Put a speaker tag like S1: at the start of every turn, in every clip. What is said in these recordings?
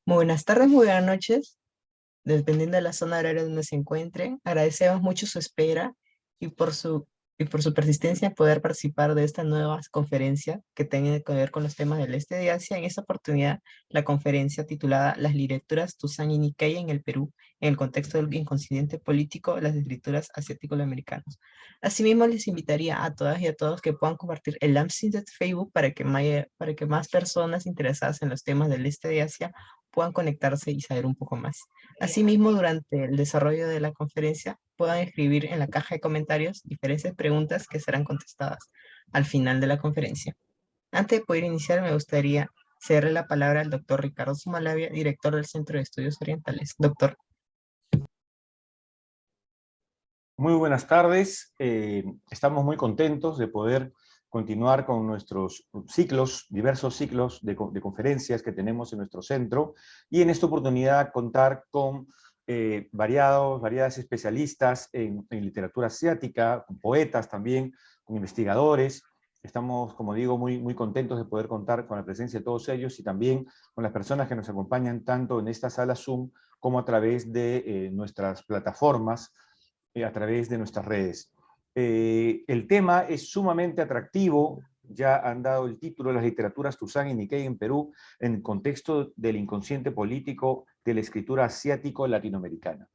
S1: Muy buenas tardes, muy buenas noches, dependiendo de la zona horaria donde se encuentren. Agradecemos mucho su espera y por su persistencia en poder participar de esta nueva conferencia que tiene que ver con los temas del este de Asia. En esta oportunidad, la conferencia titulada Las literaturas Tuzán y Nikkei en el Perú, en el contexto del inconsciente político de las escrituras asiático-americanas. Asimismo, les invitaría a todas y a todos que puedan compartir el Amsterdam de Facebook para que más personas interesadas en los temas del este de Asia puedan conectarse y saber un poco más. Asimismo, durante el desarrollo de la conferencia, puedan escribir en la caja de comentarios diferentes preguntas que serán contestadas al final de la conferencia. Antes de poder iniciar, me gustaría cederle la palabra al doctor Ricardo Sumalavia, director del Centro de Estudios Orientales. Doctor.
S2: Muy buenas tardes. Estamos muy contentos de poder continuar con nuestros ciclos, diversos ciclos de conferencias que tenemos en nuestro centro, y en esta oportunidad contar con variadas especialistas en literatura asiática, con poetas también, con investigadores. Estamos, como digo, muy contentos de poder contar con la presencia de todos ellos y también con las personas que nos acompañan tanto en esta sala Zoom como a través de nuestras plataformas, a través de nuestras redes. El tema es sumamente atractivo. Ya han dado el título de las literaturas Tuzán y Nikkei en Perú en el contexto del inconsciente político de la escritura asiático-latinoamericana.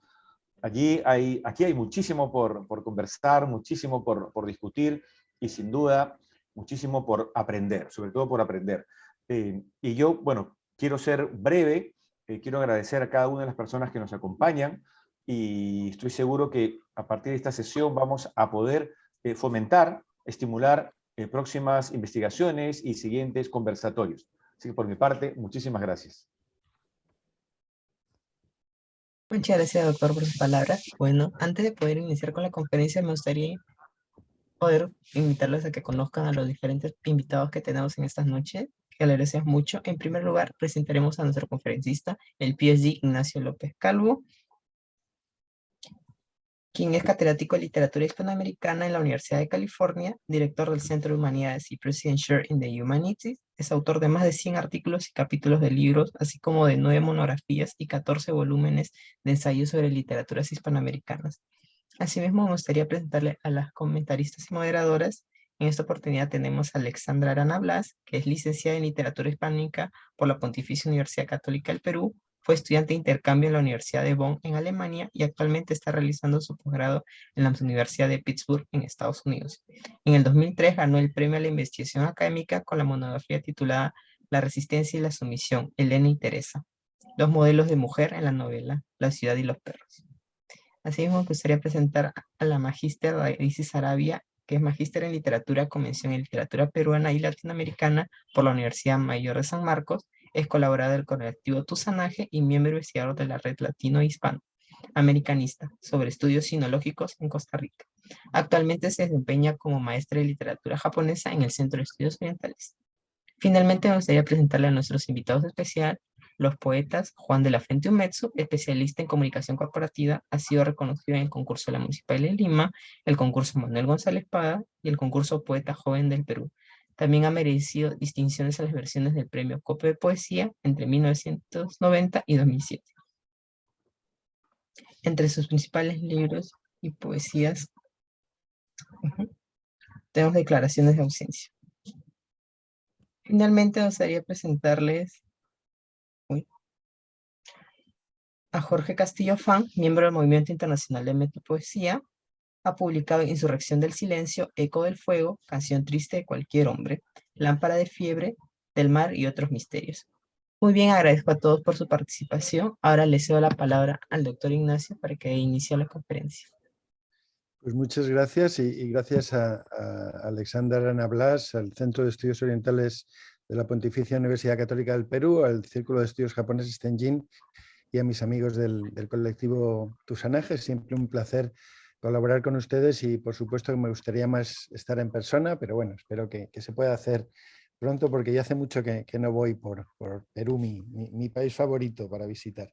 S2: Aquí hay muchísimo por conversar, muchísimo por discutir y sin duda muchísimo por aprender, sobre todo por aprender. Y yo, bueno, quiero ser breve, quiero agradecer a cada una de las personas que nos acompañan y estoy seguro que a partir de esta sesión vamos a poder fomentar, estimular próximas investigaciones y siguientes conversatorios. Así que por mi parte, muchísimas gracias.
S1: Muchas gracias, doctor, por sus palabras. Bueno, antes de poder iniciar con la conferencia, me gustaría poder invitarlos a que conozcan a los diferentes invitados que tenemos en estas noches, que le agradecemos mucho. En primer lugar, presentaremos a nuestro conferencista, el PhD Ignacio López Calvo, quien es catedrático de Literatura Hispanoamericana en la Universidad de California, director del Centro de Humanidades y President Chair in the Humanities. Es autor de más de 100 artículos y capítulos de libros, así como de 9 monografías y 14 volúmenes de ensayos sobre literaturas hispanoamericanas. Asimismo, me gustaría presentarle a las comentaristas y moderadoras. En esta oportunidad tenemos a Alexandra Arana Blas, que es licenciada en Literatura Hispánica por la Pontificia Universidad Católica del Perú. Fue estudiante de intercambio en la Universidad de Bonn en Alemania y actualmente está realizando su posgrado en la Universidad de Pittsburgh en Estados Unidos. En el 2003 ganó el premio a la investigación académica con la monografía titulada La resistencia y la sumisión, Elena y Teresa, dos modelos de mujer en la novela La ciudad y los perros. Asimismo, me gustaría presentar a la magíster Isis Arabia, que es magíster en literatura, convención en literatura peruana y latinoamericana por la Universidad Mayor de San Marcos. Es colaboradora del colectivo Tuzanaje y miembro investigador de la Red Latino-Hispano Americanista sobre estudios sinológicos en Costa Rica. Actualmente se desempeña como maestra de literatura japonesa en el Centro de Estudios Orientales. Finalmente, me gustaría presentarle a nuestros invitados especiales, los poetas Juan de la Fuente Umetsu, especialista en comunicación corporativa, ha sido reconocido en el concurso de la Municipalidad de Lima, el concurso Manuel González Pada y el concurso Poeta Joven del Perú. También ha merecido distinciones a las versiones del premio Copo de Poesía entre 1990 y 2007. Entre sus principales libros y poesías, tenemos declaraciones de ausencia. Finalmente, me gustaría presentarles a Jorge Castillo Fan, miembro del Movimiento Internacional de Metapoesía. Ha publicado Insurrección del Silencio, Eco del Fuego, Canción Triste de Cualquier Hombre, Lámpara de Fiebre, Del Mar y Otros Misterios. Muy bien, agradezco a todos por su participación. Ahora le cedo la palabra al doctor Ignacio para que inicie la conferencia.
S3: Pues muchas gracias y gracias a Alexandra Arana Blas, al Centro de Estudios Orientales de la Pontificia Universidad Católica del Perú, al Círculo de Estudios Japoneses Tenjin y a mis amigos del colectivo Tuzanaje. Siempre un placer colaborar con ustedes y por supuesto que me gustaría más estar en persona, pero bueno, espero que se pueda hacer pronto porque ya hace mucho que no voy por Perú, mi país favorito para visitar.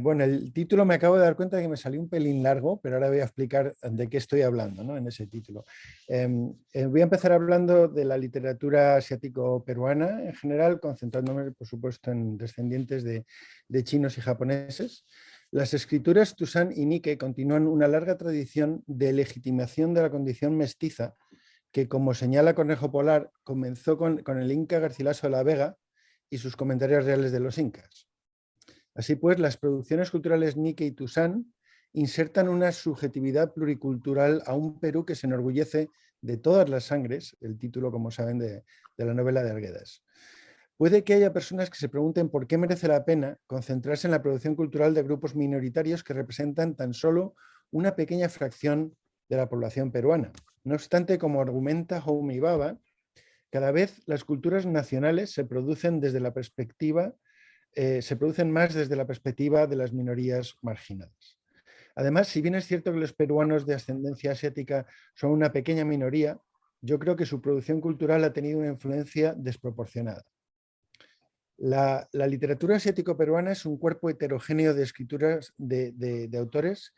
S3: Bueno, el título me acabo de dar cuenta de que me salió un pelín largo, pero ahora voy a explicar de qué estoy hablando, ¿no? En ese título. Voy a empezar hablando de la literatura asiático-peruana en general, concentrándome, por supuesto, en descendientes de chinos y japoneses. Las escrituras Toussaint y Nikke continúan una larga tradición de legitimación de la condición mestiza que, como señala Cornejo Polar, comenzó con el inca Garcilaso de la Vega y sus comentarios reales de los incas. Así pues, las producciones culturales Nikke y Toussaint insertan una subjetividad pluricultural a un Perú que se enorgullece de todas las sangres, el título, como saben, de la novela de Arguedas. Puede que haya personas que se pregunten por qué merece la pena concentrarse en la producción cultural de grupos minoritarios que representan tan solo una pequeña fracción de la población peruana. No obstante, como argumenta Homi Bhabha, cada vez las culturas nacionales se producen desde la perspectiva se producen más desde la perspectiva de las minorías marginadas. Además, si bien es cierto que los peruanos de ascendencia asiática son una pequeña minoría, yo creo que su producción cultural ha tenido una influencia desproporcionada. La literatura asiático-peruana es un cuerpo heterogéneo de escrituras de autores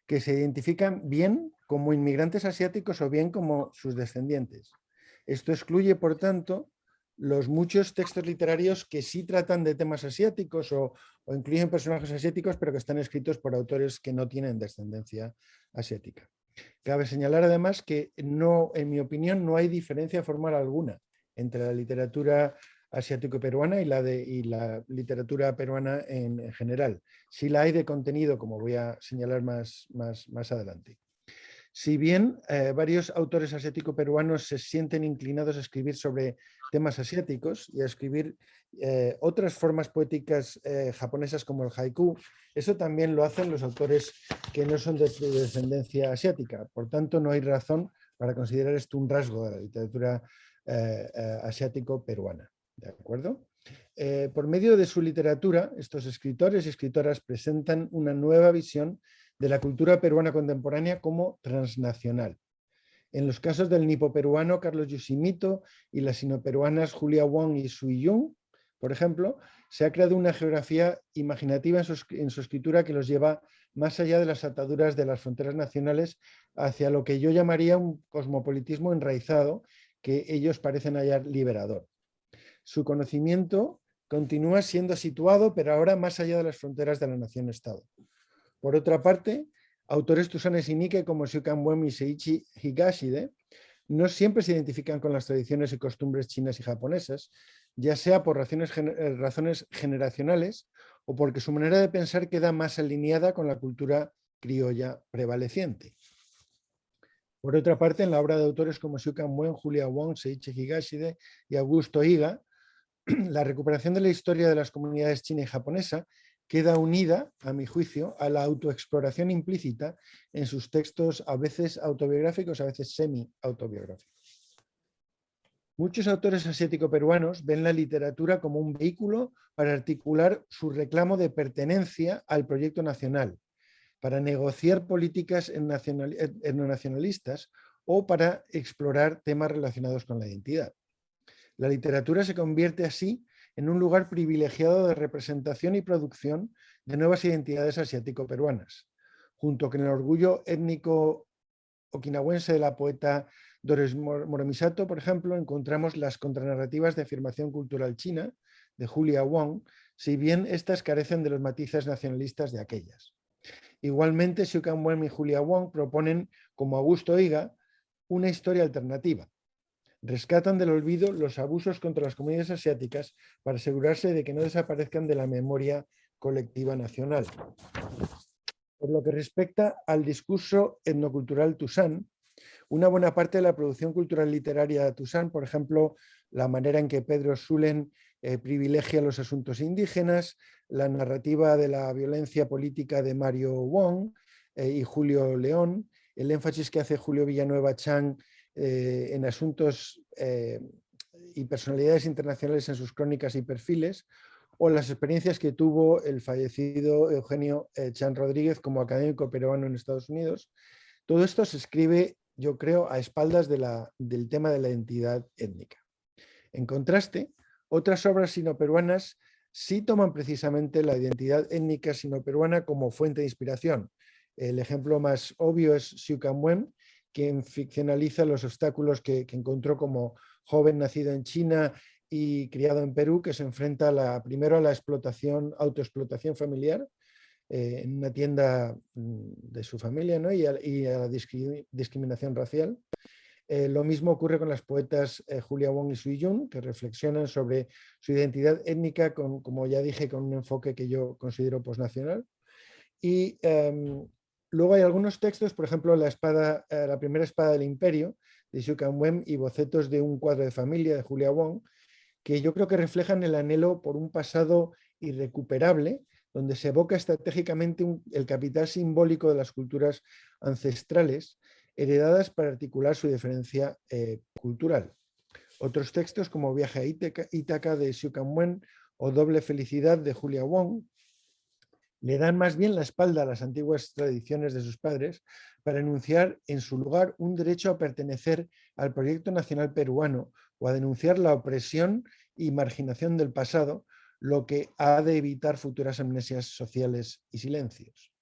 S3: que se identifican bien como inmigrantes asiáticos o bien como sus descendientes. Esto excluye, por tanto, los muchos textos literarios que sí tratan de temas asiáticos o incluyen personajes asiáticos, pero que están escritos por autores que no tienen descendencia asiática. Cabe señalar además que no, en mi opinión, no hay diferencia formal alguna entre la literatura asiático-peruana y la literatura peruana en general. Sí la hay de contenido, como voy a señalar más adelante. Si bien varios autores asiático-peruanos se sienten inclinados a escribir sobre temas asiáticos y a escribir otras formas poéticas japonesas como el haiku, eso también lo hacen los autores que no son de descendencia asiática. Por tanto, no hay razón para considerar esto un rasgo de la literatura asiático-peruana. ¿De acuerdo? Por medio de su literatura, estos escritores y escritoras presentan una nueva visión de la cultura peruana contemporánea como transnacional. En los casos del nipo-peruano Carlos Yoshimito y las sino-peruanas Julia Wong y Sui Yung, por ejemplo, se ha creado una geografía imaginativa en su escritura que los lleva más allá de las ataduras de las fronteras nacionales hacia lo que yo llamaría un cosmopolitismo enraizado que ellos parecen hallar liberador. Su conocimiento continúa siendo situado, pero ahora más allá de las fronteras de la nación-estado. Por otra parte, autores tusanes y Nikke como Xu Kanwen y Seiichi Higashide no siempre se identifican con las tradiciones y costumbres chinas y japonesas, ya sea por razones generacionales o porque su manera de pensar queda más alineada con la cultura criolla prevaleciente. Por otra parte, en la obra de autores como Xu Kanwen, Julia Wong, Seiichi Higashide y Augusto Higa, la recuperación de la historia de las comunidades china y japonesa queda unida, a mi juicio, a la autoexploración implícita en sus textos a veces autobiográficos, a veces semi-autobiográficos. Muchos autores asiático-peruanos ven la literatura como un vehículo para articular su reclamo de pertenencia al proyecto nacional, para negociar políticas etnonacionalistas o para explorar temas relacionados con la identidad. La literatura se convierte así en un lugar privilegiado de representación y producción de nuevas identidades asiático-peruanas. Junto con el orgullo étnico okinawense de la poeta Doris Moromisato, por ejemplo, encontramos las contranarrativas de afirmación cultural china de Julia Wong, si bien estas carecen de los matices nacionalistas de aquellas. Igualmente, Xu Kanwen y Julia Wong proponen, como Augusto Higa, una historia alternativa. Rescatan del olvido los abusos contra las comunidades asiáticas para asegurarse de que no desaparezcan de la memoria colectiva nacional. Por lo que respecta al discurso etnocultural Toussaint, una buena parte de la producción cultural literaria de Toussaint, por ejemplo, la manera en que Pedro Sulen privilegia los asuntos indígenas, la narrativa de la violencia política de Mario Wong y Julio León, el énfasis que hace Julio Villanueva Chang en asuntos y personalidades internacionales en sus crónicas y perfiles, o las experiencias que tuvo el fallecido Eugenio Chan Rodríguez como académico peruano en Estados Unidos. Todo esto se escribe, yo creo, a espaldas del tema de la identidad étnica. En contraste, otras obras sino-peruanas sí toman precisamente la identidad étnica sino-peruana como fuente de inspiración. El ejemplo más obvio es Siu Canwen, quien ficcionaliza los obstáculos que encontró como joven nacido en China y criado en Perú, que se enfrenta primero a la autoexplotación familiar en una tienda de su familia, ¿no? y a la discriminación racial. Lo mismo ocurre con las poetas Julia Wong y Sui Yun, que reflexionan sobre su identidad étnica, como ya dije, con un enfoque que yo considero posnacional. Y luego hay algunos textos, por ejemplo, la primera espada del imperio, de Siu Canwen, y bocetos de un cuadro de familia, de Julia Wong, que yo creo que reflejan el anhelo por un pasado irrecuperable, donde se evoca estratégicamente el capital simbólico de las culturas ancestrales, heredadas para articular su diferencia cultural. Otros textos, como Viaje a Ítaca de Siu Canwen o Doble Felicidad de Julia Wong, le dan más bien la espalda a las antiguas tradiciones de sus padres para enunciar en su lugar un derecho a pertenecer al proyecto nacional peruano o a denunciar la opresión y marginación del pasado, lo que ha de evitar futuras amnesias sociales y silencios.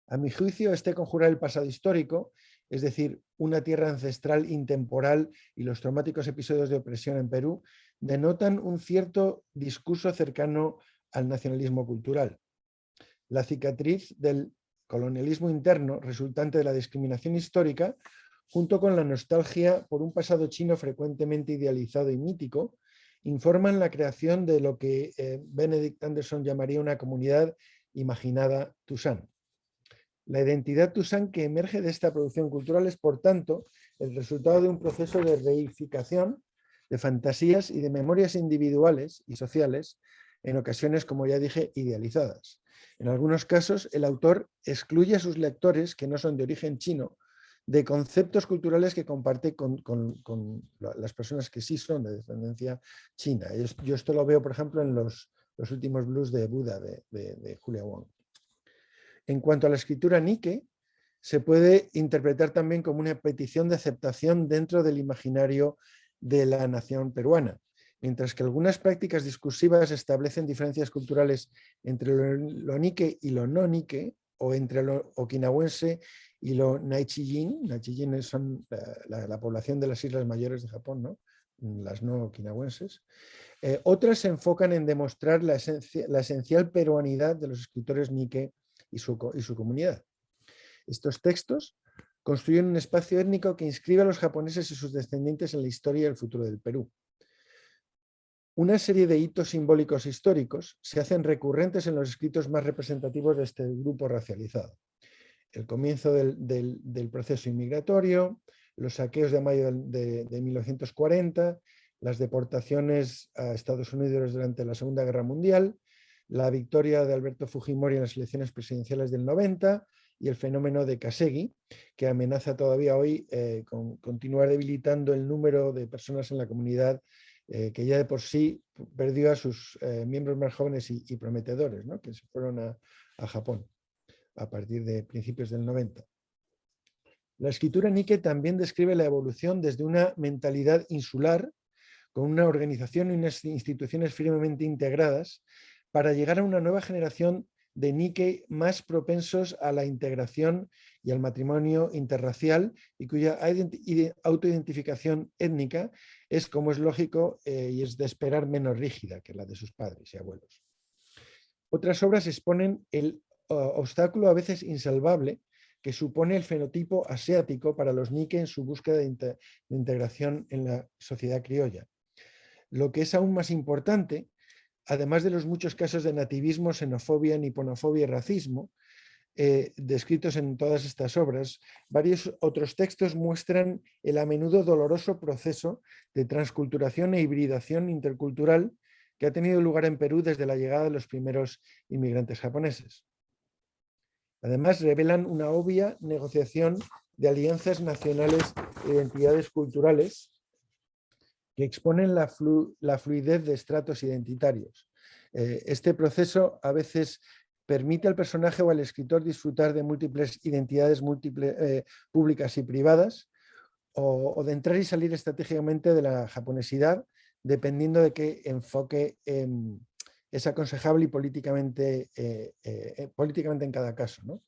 S3: A mi juicio, este conjurar el pasado histórico, es decir, una tierra ancestral intemporal y los traumáticos episodios de opresión en Perú, denotan un cierto discurso cercano al nacionalismo cultural. La cicatriz del colonialismo interno resultante de la discriminación histórica, junto con la nostalgia por un pasado chino frecuentemente idealizado y mítico, informan la creación de lo que Benedict Anderson llamaría una comunidad imaginada Tusán. La identidad Tusán que emerge de esta producción cultural es, por tanto, el resultado de un proceso de reificación de fantasías y de memorias individuales y sociales, en ocasiones, como ya dije, idealizadas. En algunos casos, el autor excluye a sus lectores, que no son de origen chino, de conceptos culturales que comparte con las personas que sí son de descendencia china. Yo esto lo veo, por ejemplo, en los últimos blues de Buda de Julia Wong. En cuanto a la escritura Nike, se puede interpretar también como una petición de aceptación dentro del imaginario de la nación peruana, mientras que algunas prácticas discursivas establecen diferencias culturales entre lo Nike y lo no Nike, o entre lo okinawense y lo Naichijin. Naichijin son la población de las Islas Mayores de Japón, ¿no? Las no okinawenses. Otras se enfocan en demostrar la esencial peruanidad de los escritores Nike y su comunidad. Estos textos construyen un espacio étnico que inscribe a los japoneses y sus descendientes en la historia y el futuro del Perú. Una serie de hitos simbólicos históricos se hacen recurrentes en los escritos más representativos de este grupo racializado. El comienzo del proceso inmigratorio, los saqueos de mayo de 1940, las deportaciones a Estados Unidos durante la Segunda Guerra Mundial, la victoria de Alberto Fujimori en las elecciones presidenciales del 90 y el fenómeno de Kasegi, que amenaza todavía hoy con continuar debilitando el número de personas en la comunidad que ya de por sí perdió a sus miembros más jóvenes y prometedores, ¿no? Que se fueron a Japón a partir de principios del 90. La escritura Nike también describe la evolución desde una mentalidad insular, con una organización y unas instituciones firmemente integradas, para llegar a una nueva generación de Nikkei más propensos a la integración y al matrimonio interracial y cuya autoidentificación étnica es, como es lógico y es de esperar, menos rígida que la de sus padres y abuelos. Otras obras exponen el obstáculo a veces insalvable que supone el fenotipo asiático para los Nikkei en su búsqueda de integración en la sociedad criolla. Lo que es aún más importante, además de los muchos casos de nativismo, xenofobia, niponofobia y racismo, descritos en todas estas obras, varios otros textos muestran el a menudo doloroso proceso de transculturación e hibridación intercultural que ha tenido lugar en Perú desde la llegada de los primeros inmigrantes japoneses. Además, revelan una obvia negociación de alianzas nacionales e identidades culturales que exponen la fluidez de estratos identitarios. Este proceso a veces permite al personaje o al escritor disfrutar de múltiples identidades públicas y privadas, o de entrar y salir estratégicamente de la japonesidad, dependiendo de qué enfoque es aconsejable y políticamente en cada caso, ¿no?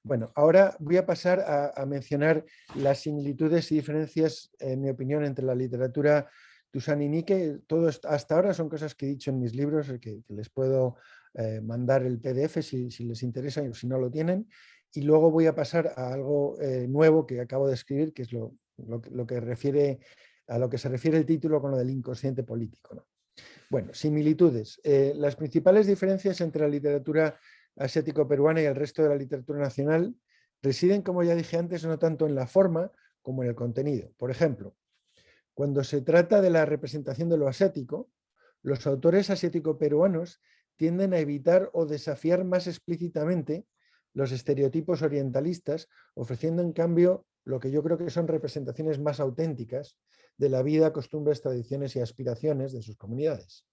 S3: Bueno, ahora voy a pasar a mencionar las similitudes y diferencias, en mi opinión, entre la literatura Toussaint y Nike. Todo hasta ahora son cosas que he dicho en mis libros, que les puedo mandar el PDF si les interesa o si no lo tienen. Y luego voy a pasar a algo nuevo que acabo de escribir, que es lo que refiere a lo que se refiere el título con lo del inconsciente político, ¿no? Bueno, similitudes. Las principales diferencias entre la literatura asiático-peruana y el resto de la literatura nacional residen, como ya dije antes, no tanto en la forma como en el contenido. Por ejemplo, cuando se trata de la representación de lo asiático, los autores asiático-peruanos tienden a evitar o desafiar más explícitamente los estereotipos orientalistas, ofreciendo en cambio lo que yo creo que son representaciones más auténticas de la vida, costumbres, tradiciones y aspiraciones de sus comunidades.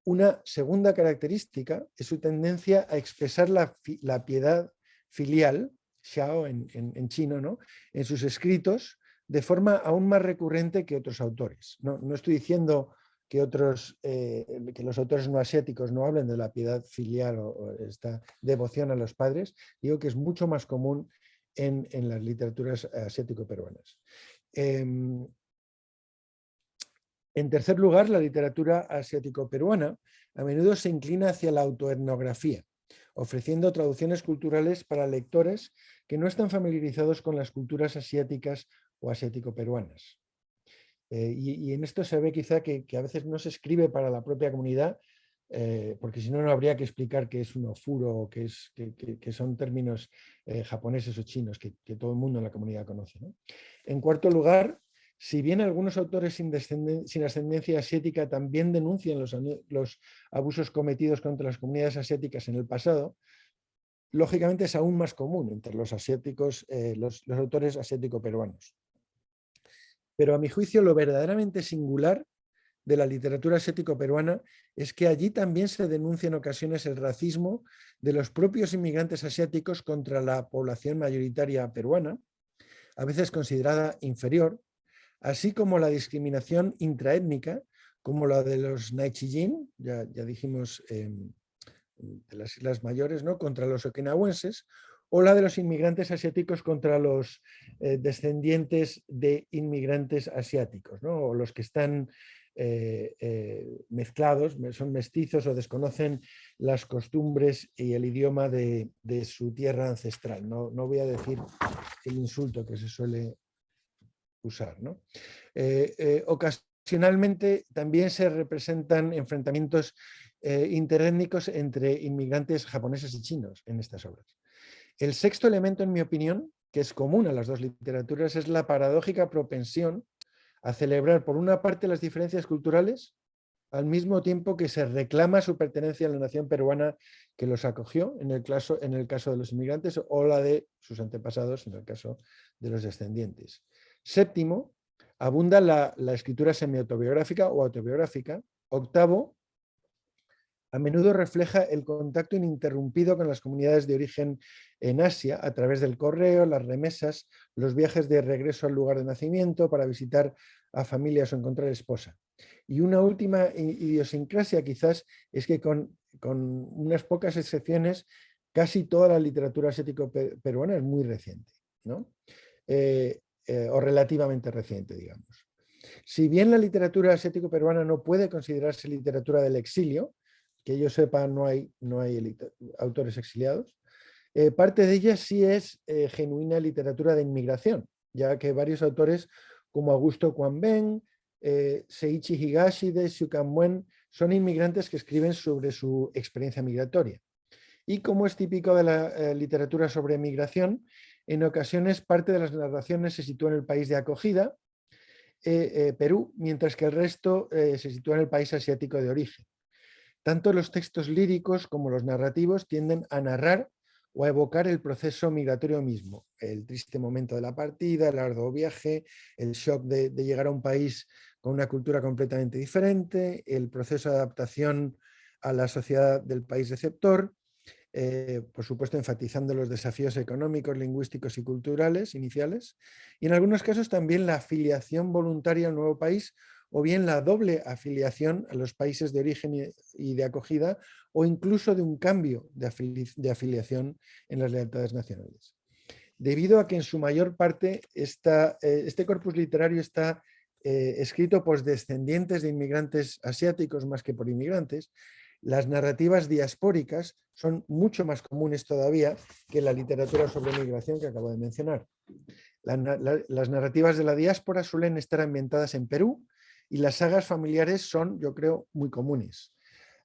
S3: Una segunda característica es su tendencia a expresar la piedad filial, xiao en chino, ¿no?, en sus escritos de forma aún más recurrente que otros autores. No estoy diciendo que los autores no asiáticos no hablen de la piedad filial o esta devoción a los padres, digo que es mucho más común en las literaturas asiático-peruanas. En tercer lugar, la literatura asiático-peruana a menudo se inclina hacia la autoetnografía, ofreciendo traducciones culturales para lectores que no están familiarizados con las culturas asiáticas o asiático-peruanas. Y en esto se ve quizá que a veces no se escribe para la propia comunidad, porque si no, no habría que explicar qué es un ofuro o que son términos japoneses o chinos que todo el mundo en la comunidad conoce, ¿no? En cuarto lugar, si bien algunos autores sin ascendencia asiática también denuncian los abusos cometidos contra las comunidades asiáticas en el pasado, lógicamente es aún más común entre los asiáticos, los autores asiático-peruanos. Pero a mi juicio lo verdaderamente singular de la literatura asiático-peruana es que allí también se denuncia en ocasiones el racismo de los propios inmigrantes asiáticos contra la población mayoritaria peruana, a veces considerada inferior, así como la discriminación intraétnica, como la de los Naichijin, ya dijimos, de las Islas Mayores, ¿no?, contra los okinawenses, o la de los inmigrantes asiáticos contra los descendientes de inmigrantes asiáticos, ¿no?, o los que están mezclados, son mestizos o desconocen las costumbres y el idioma de su tierra ancestral. No voy a decir el insulto que se suele usar, ¿no? Ocasionalmente también se representan enfrentamientos interétnicos entre inmigrantes japoneses y chinos en estas obras. El sexto elemento, en mi opinión, que es común a las dos literaturas, es la paradójica propensión a celebrar, por una parte, las diferencias culturales, al mismo tiempo que se reclama su pertenencia a la nación peruana que los acogió, en el caso de los inmigrantes, o la de sus antepasados, en el caso de los descendientes. Séptimo, abunda la escritura semi-autobiográfica o autobiográfica. Octavo, a menudo refleja el contacto ininterrumpido con las comunidades de origen en Asia a través del correo, las remesas, los viajes de regreso al lugar de nacimiento para visitar a familias o encontrar esposa. Y una última idiosincrasia quizás es que con unas pocas excepciones casi toda la literatura asiático-peruana es muy reciente, ¿no? O relativamente reciente, digamos. Si bien la literatura asiático-peruana no puede considerarse literatura del exilio, que yo sepa no hay autores exiliados, parte de ella sí es genuina literatura de inmigración, ya que varios autores como Augusto Quanben, Seiichi Higashi de Shukanmuen son inmigrantes que escriben sobre su experiencia migratoria. Y como es típico de la literatura sobre migración, en ocasiones parte de las narraciones se sitúa en el país de acogida, Perú, mientras que el resto se sitúa en el país asiático de origen. Tanto los textos líricos como los narrativos tienden a narrar o a evocar el proceso migratorio mismo, el triste momento de la partida, el arduo viaje, el shock de llegar a un país con una cultura completamente diferente, el proceso de adaptación a la sociedad del país receptor, por supuesto enfatizando los desafíos económicos, lingüísticos y culturales iniciales, y en algunos casos también la afiliación voluntaria al nuevo país o bien la doble afiliación a los países de origen y de acogida, o incluso de un cambio de afiliación en las lealtades nacionales. Debido a que en su mayor parte este corpus literario está escrito por descendientes de inmigrantes asiáticos más que por inmigrantes, las narrativas diaspóricas son mucho más comunes todavía que la literatura sobre migración que acabo de mencionar. Las narrativas de la diáspora suelen estar ambientadas en Perú y las sagas familiares son, yo creo, muy comunes.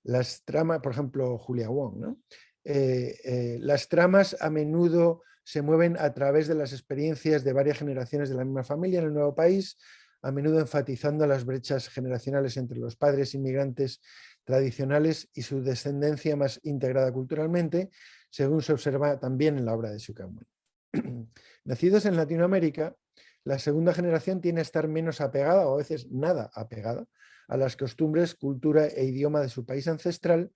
S3: Las tramas, por ejemplo, Julia Wong, ¿no? Las tramas a menudo se mueven a través de las experiencias de varias generaciones de la misma familia en el nuevo país, a menudo enfatizando las brechas generacionales entre los padres inmigrantes tradicionales y su descendencia más integrada culturalmente, según se observa también en la obra de Xu Kangming. Nacidos en Latinoamérica, la segunda generación tiene a estar menos apegada, o a veces nada apegada, a las costumbres, cultura e idioma de su país ancestral,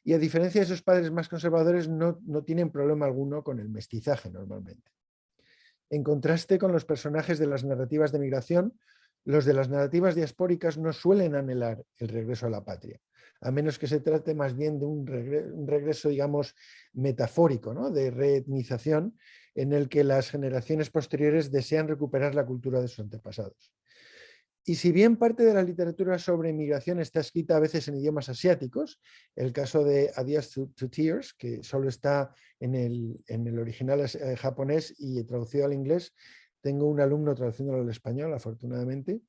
S3: y a diferencia de sus padres más conservadores no tienen problema alguno con el mestizaje normalmente. En contraste con los personajes de las narrativas de migración, los de las narrativas diaspóricas no suelen anhelar el regreso a la patria, a menos que se trate más bien de un regreso, digamos, metafórico, ¿no? De reetnización, en el que las generaciones posteriores desean recuperar la cultura de sus antepasados. Y si bien parte de la literatura sobre migración está escrita a veces en idiomas asiáticos, el caso de Adidas to Tears, que solo está en el original japonés y traducido al inglés, tengo un alumno traduciéndolo al español, afortunadamente.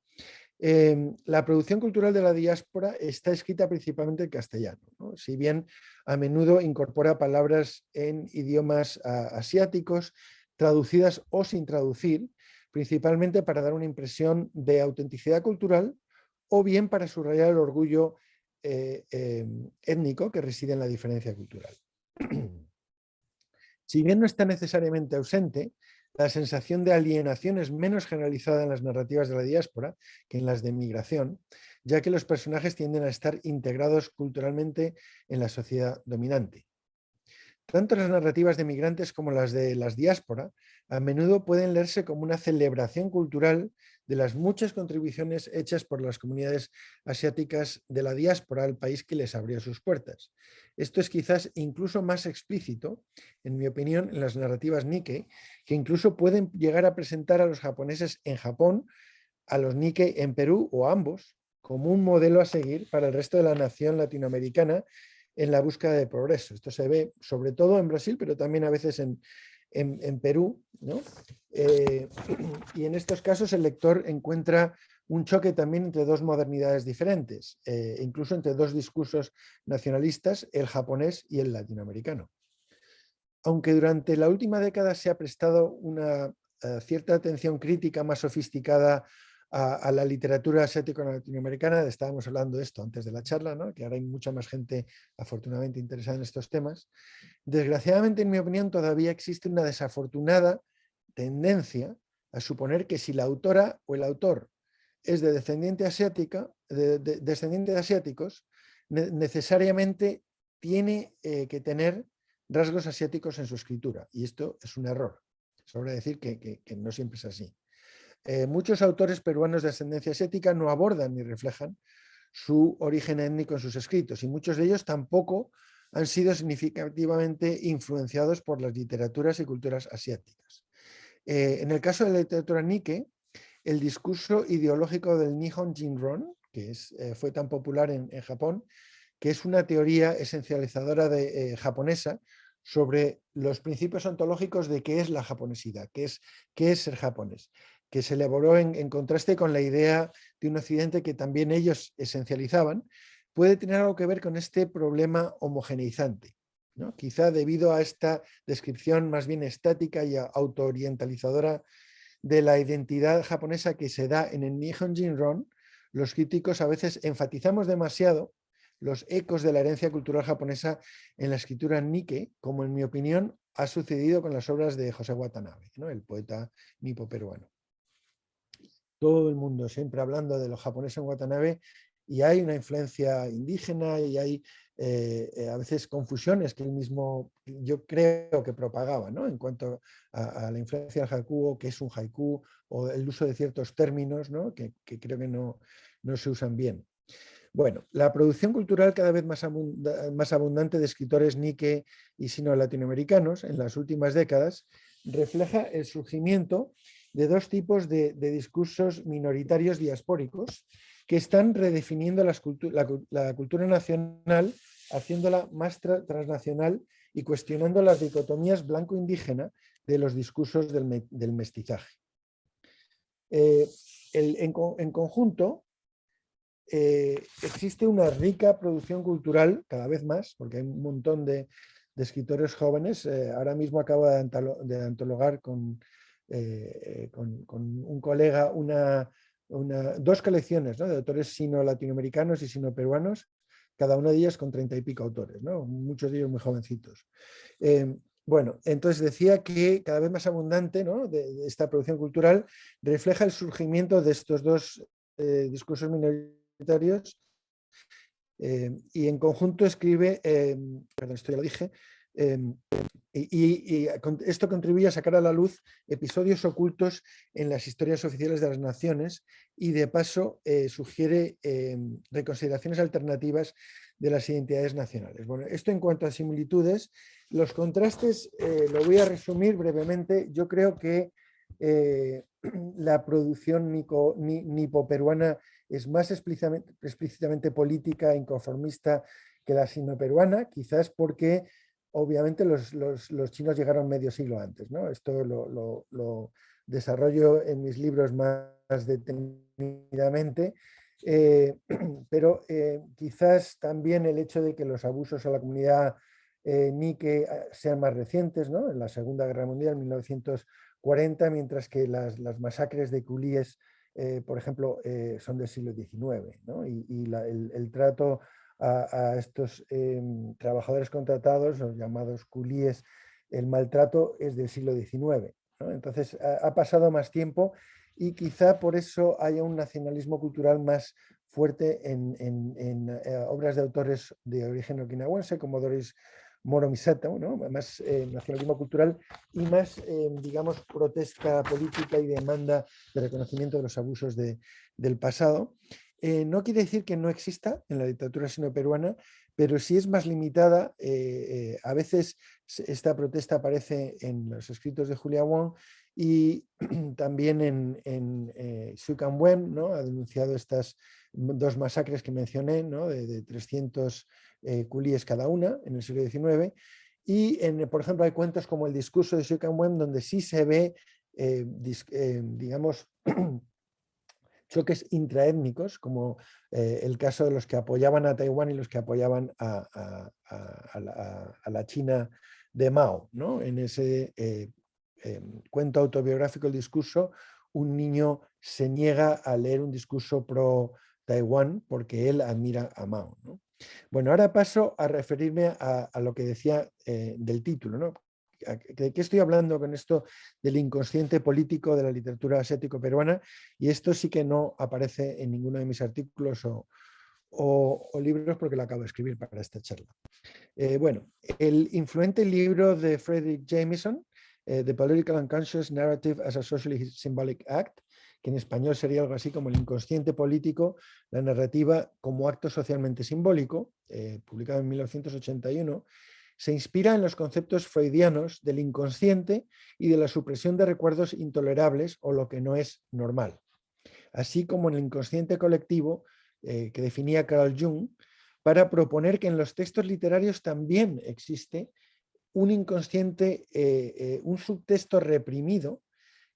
S3: La producción cultural de la diáspora está escrita principalmente en castellano, ¿no? Si bien a menudo incorpora palabras en idiomas asiáticos, traducidas o sin traducir, principalmente para dar una impresión de autenticidad cultural o bien para subrayar el orgullo étnico que reside en la diferencia cultural. Si bien no está necesariamente ausente, la sensación de alienación es menos generalizada en las narrativas de la diáspora que en las de migración, ya que los personajes tienden a estar integrados culturalmente en la sociedad dominante. Tanto las narrativas de migrantes como las de las diáspora a menudo pueden leerse como una celebración cultural de las muchas contribuciones hechas por las comunidades asiáticas de la diáspora al país que les abrió sus puertas. Esto es quizás incluso más explícito, en mi opinión, en las narrativas Nikkei, que incluso pueden llegar a presentar a los japoneses en Japón, a los Nikkei en Perú o a ambos, como un modelo a seguir para el resto de la nación latinoamericana en la búsqueda de progreso. Esto se ve sobre todo en Brasil, pero también a veces en Perú, ¿no? Y en estos casos el lector encuentra un choque también entre dos modernidades diferentes, incluso entre dos discursos nacionalistas, el japonés y el latinoamericano. Aunque durante la última década se ha prestado una cierta atención crítica más sofisticada a la literatura asiático-latinoamericana, estábamos hablando de esto antes de la charla, ¿no? Que ahora hay mucha más gente afortunadamente interesada en estos temas. Desgraciadamente, en mi opinión, todavía existe una desafortunada tendencia a suponer que si la autora o el autor es de descendiente de asiáticos, necesariamente tiene que tener rasgos asiáticos en su escritura. Y esto es un error. Sobra decir que no siempre es así. Muchos autores peruanos de ascendencia asiática no abordan ni reflejan su origen étnico en sus escritos, y muchos de ellos tampoco han sido significativamente influenciados por las literaturas y culturas asiáticas. En el caso de la literatura Nikkei, el discurso ideológico del Nihon Jinron, que fue tan popular en Japón, que es una teoría esencializadora japonesa sobre los principios ontológicos de qué es la japonesidad, qué es ser japonés, que se elaboró en contraste con la idea de un occidente que también ellos esencializaban, puede tener algo que ver con este problema homogeneizante, ¿no? Quizá debido a esta descripción más bien estática y autoorientalizadora de la identidad japonesa que se da en el Nihon Jinron, los críticos a veces enfatizamos demasiado los ecos de la herencia cultural japonesa en la escritura Nikkei, como en mi opinión ha sucedido con las obras de José Watanabe, ¿no? El poeta nipo-peruano. Todo el mundo siempre hablando de los japoneses en Watanabe y hay una influencia indígena y hay a veces confusiones que él mismo, yo creo que propagaba, ¿no? En cuanto a la influencia del haiku, o qué es un haiku, o el uso de ciertos términos, ¿no? que creo que no se usan bien. Bueno, la producción cultural cada vez más abundante de escritores Nike y sino-latinoamericanos en las últimas décadas refleja el surgimiento de dos tipos de discursos minoritarios diaspóricos que están redefiniendo la cultura nacional, haciéndola más transnacional y cuestionando las dicotomías blanco-indígena de los discursos del mestizaje. En conjunto, existe una rica producción cultural, cada vez más, porque hay un montón de escritores jóvenes. Ahora mismo acabo de antologar con un colega dos colecciones, ¿no? De autores sino-latinoamericanos y sino-peruanos, cada una de ellas con 30 y pico autores, ¿no? Muchos de ellos muy jovencitos. Bueno, entonces decía que cada vez más abundante, ¿no? de esta producción cultural refleja el surgimiento de estos dos discursos minoritarios, y en conjunto escribe, perdón, esto ya lo dije, y esto contribuye a sacar a la luz episodios ocultos en las historias oficiales de las naciones y de paso sugiere reconsideraciones alternativas de las identidades nacionales. Bueno, esto en cuanto a similitudes. Los contrastes, lo voy a resumir brevemente. Yo creo que la producción nipo-peruana es más explícitamente política e inconformista que la sino-peruana, quizás porque obviamente los chinos llegaron medio siglo antes, ¿no? Esto lo desarrollo en mis libros más detenidamente, pero quizás también el hecho de que los abusos a la comunidad Nike sean más recientes, ¿no? En la Segunda Guerra Mundial, 1940, mientras que las masacres de culíes, por ejemplo, son del siglo XIX, ¿no? Y el trato a estos trabajadores contratados, los llamados culíes, el maltrato es del siglo XIX, ¿no? Entonces ha pasado más tiempo y quizá por eso haya un nacionalismo cultural más fuerte en obras de autores de origen okinawense como Doris Moro Misato, ¿no? Más nacionalismo cultural y más, digamos, protesta política y demanda de reconocimiento de los abusos del pasado. No quiere decir que no exista en la literatura sino-peruana, pero sí es más limitada. A veces esta protesta aparece en los escritos de Julia Wong y también en Xu Canwen, ¿no? Ha denunciado estas dos masacres que mencioné, ¿no? de 300 culíes cada una en el siglo XIX. Y, por ejemplo, hay cuentos como El discurso de Xu Canwen, donde sí se ve, digamos, choques intraétnicos, como el caso de los que apoyaban a Taiwán y los que apoyaban a la China de Mao, ¿no? En ese cuento autobiográfico, El discurso, un niño se niega a leer un discurso pro Taiwán porque él admira a Mao, ¿no? Bueno, ahora paso a referirme a lo que decía del título, ¿no? ¿De qué estoy hablando con esto del inconsciente político de la literatura asiático-peruana? Y esto sí que no aparece en ninguno de mis artículos o libros, porque lo acabo de escribir para esta charla. Bueno, el influente libro de Frederick Jameson, The Political Unconscious Narrative as a Socially Symbolic Act, que en español sería algo así como El inconsciente político, la narrativa como acto socialmente simbólico, publicado en 1981, se inspira en los conceptos freudianos del inconsciente y de la supresión de recuerdos intolerables o lo que no es normal, así como en el inconsciente colectivo que definía Carl Jung, para proponer que en los textos literarios también existe un inconsciente, un subtexto reprimido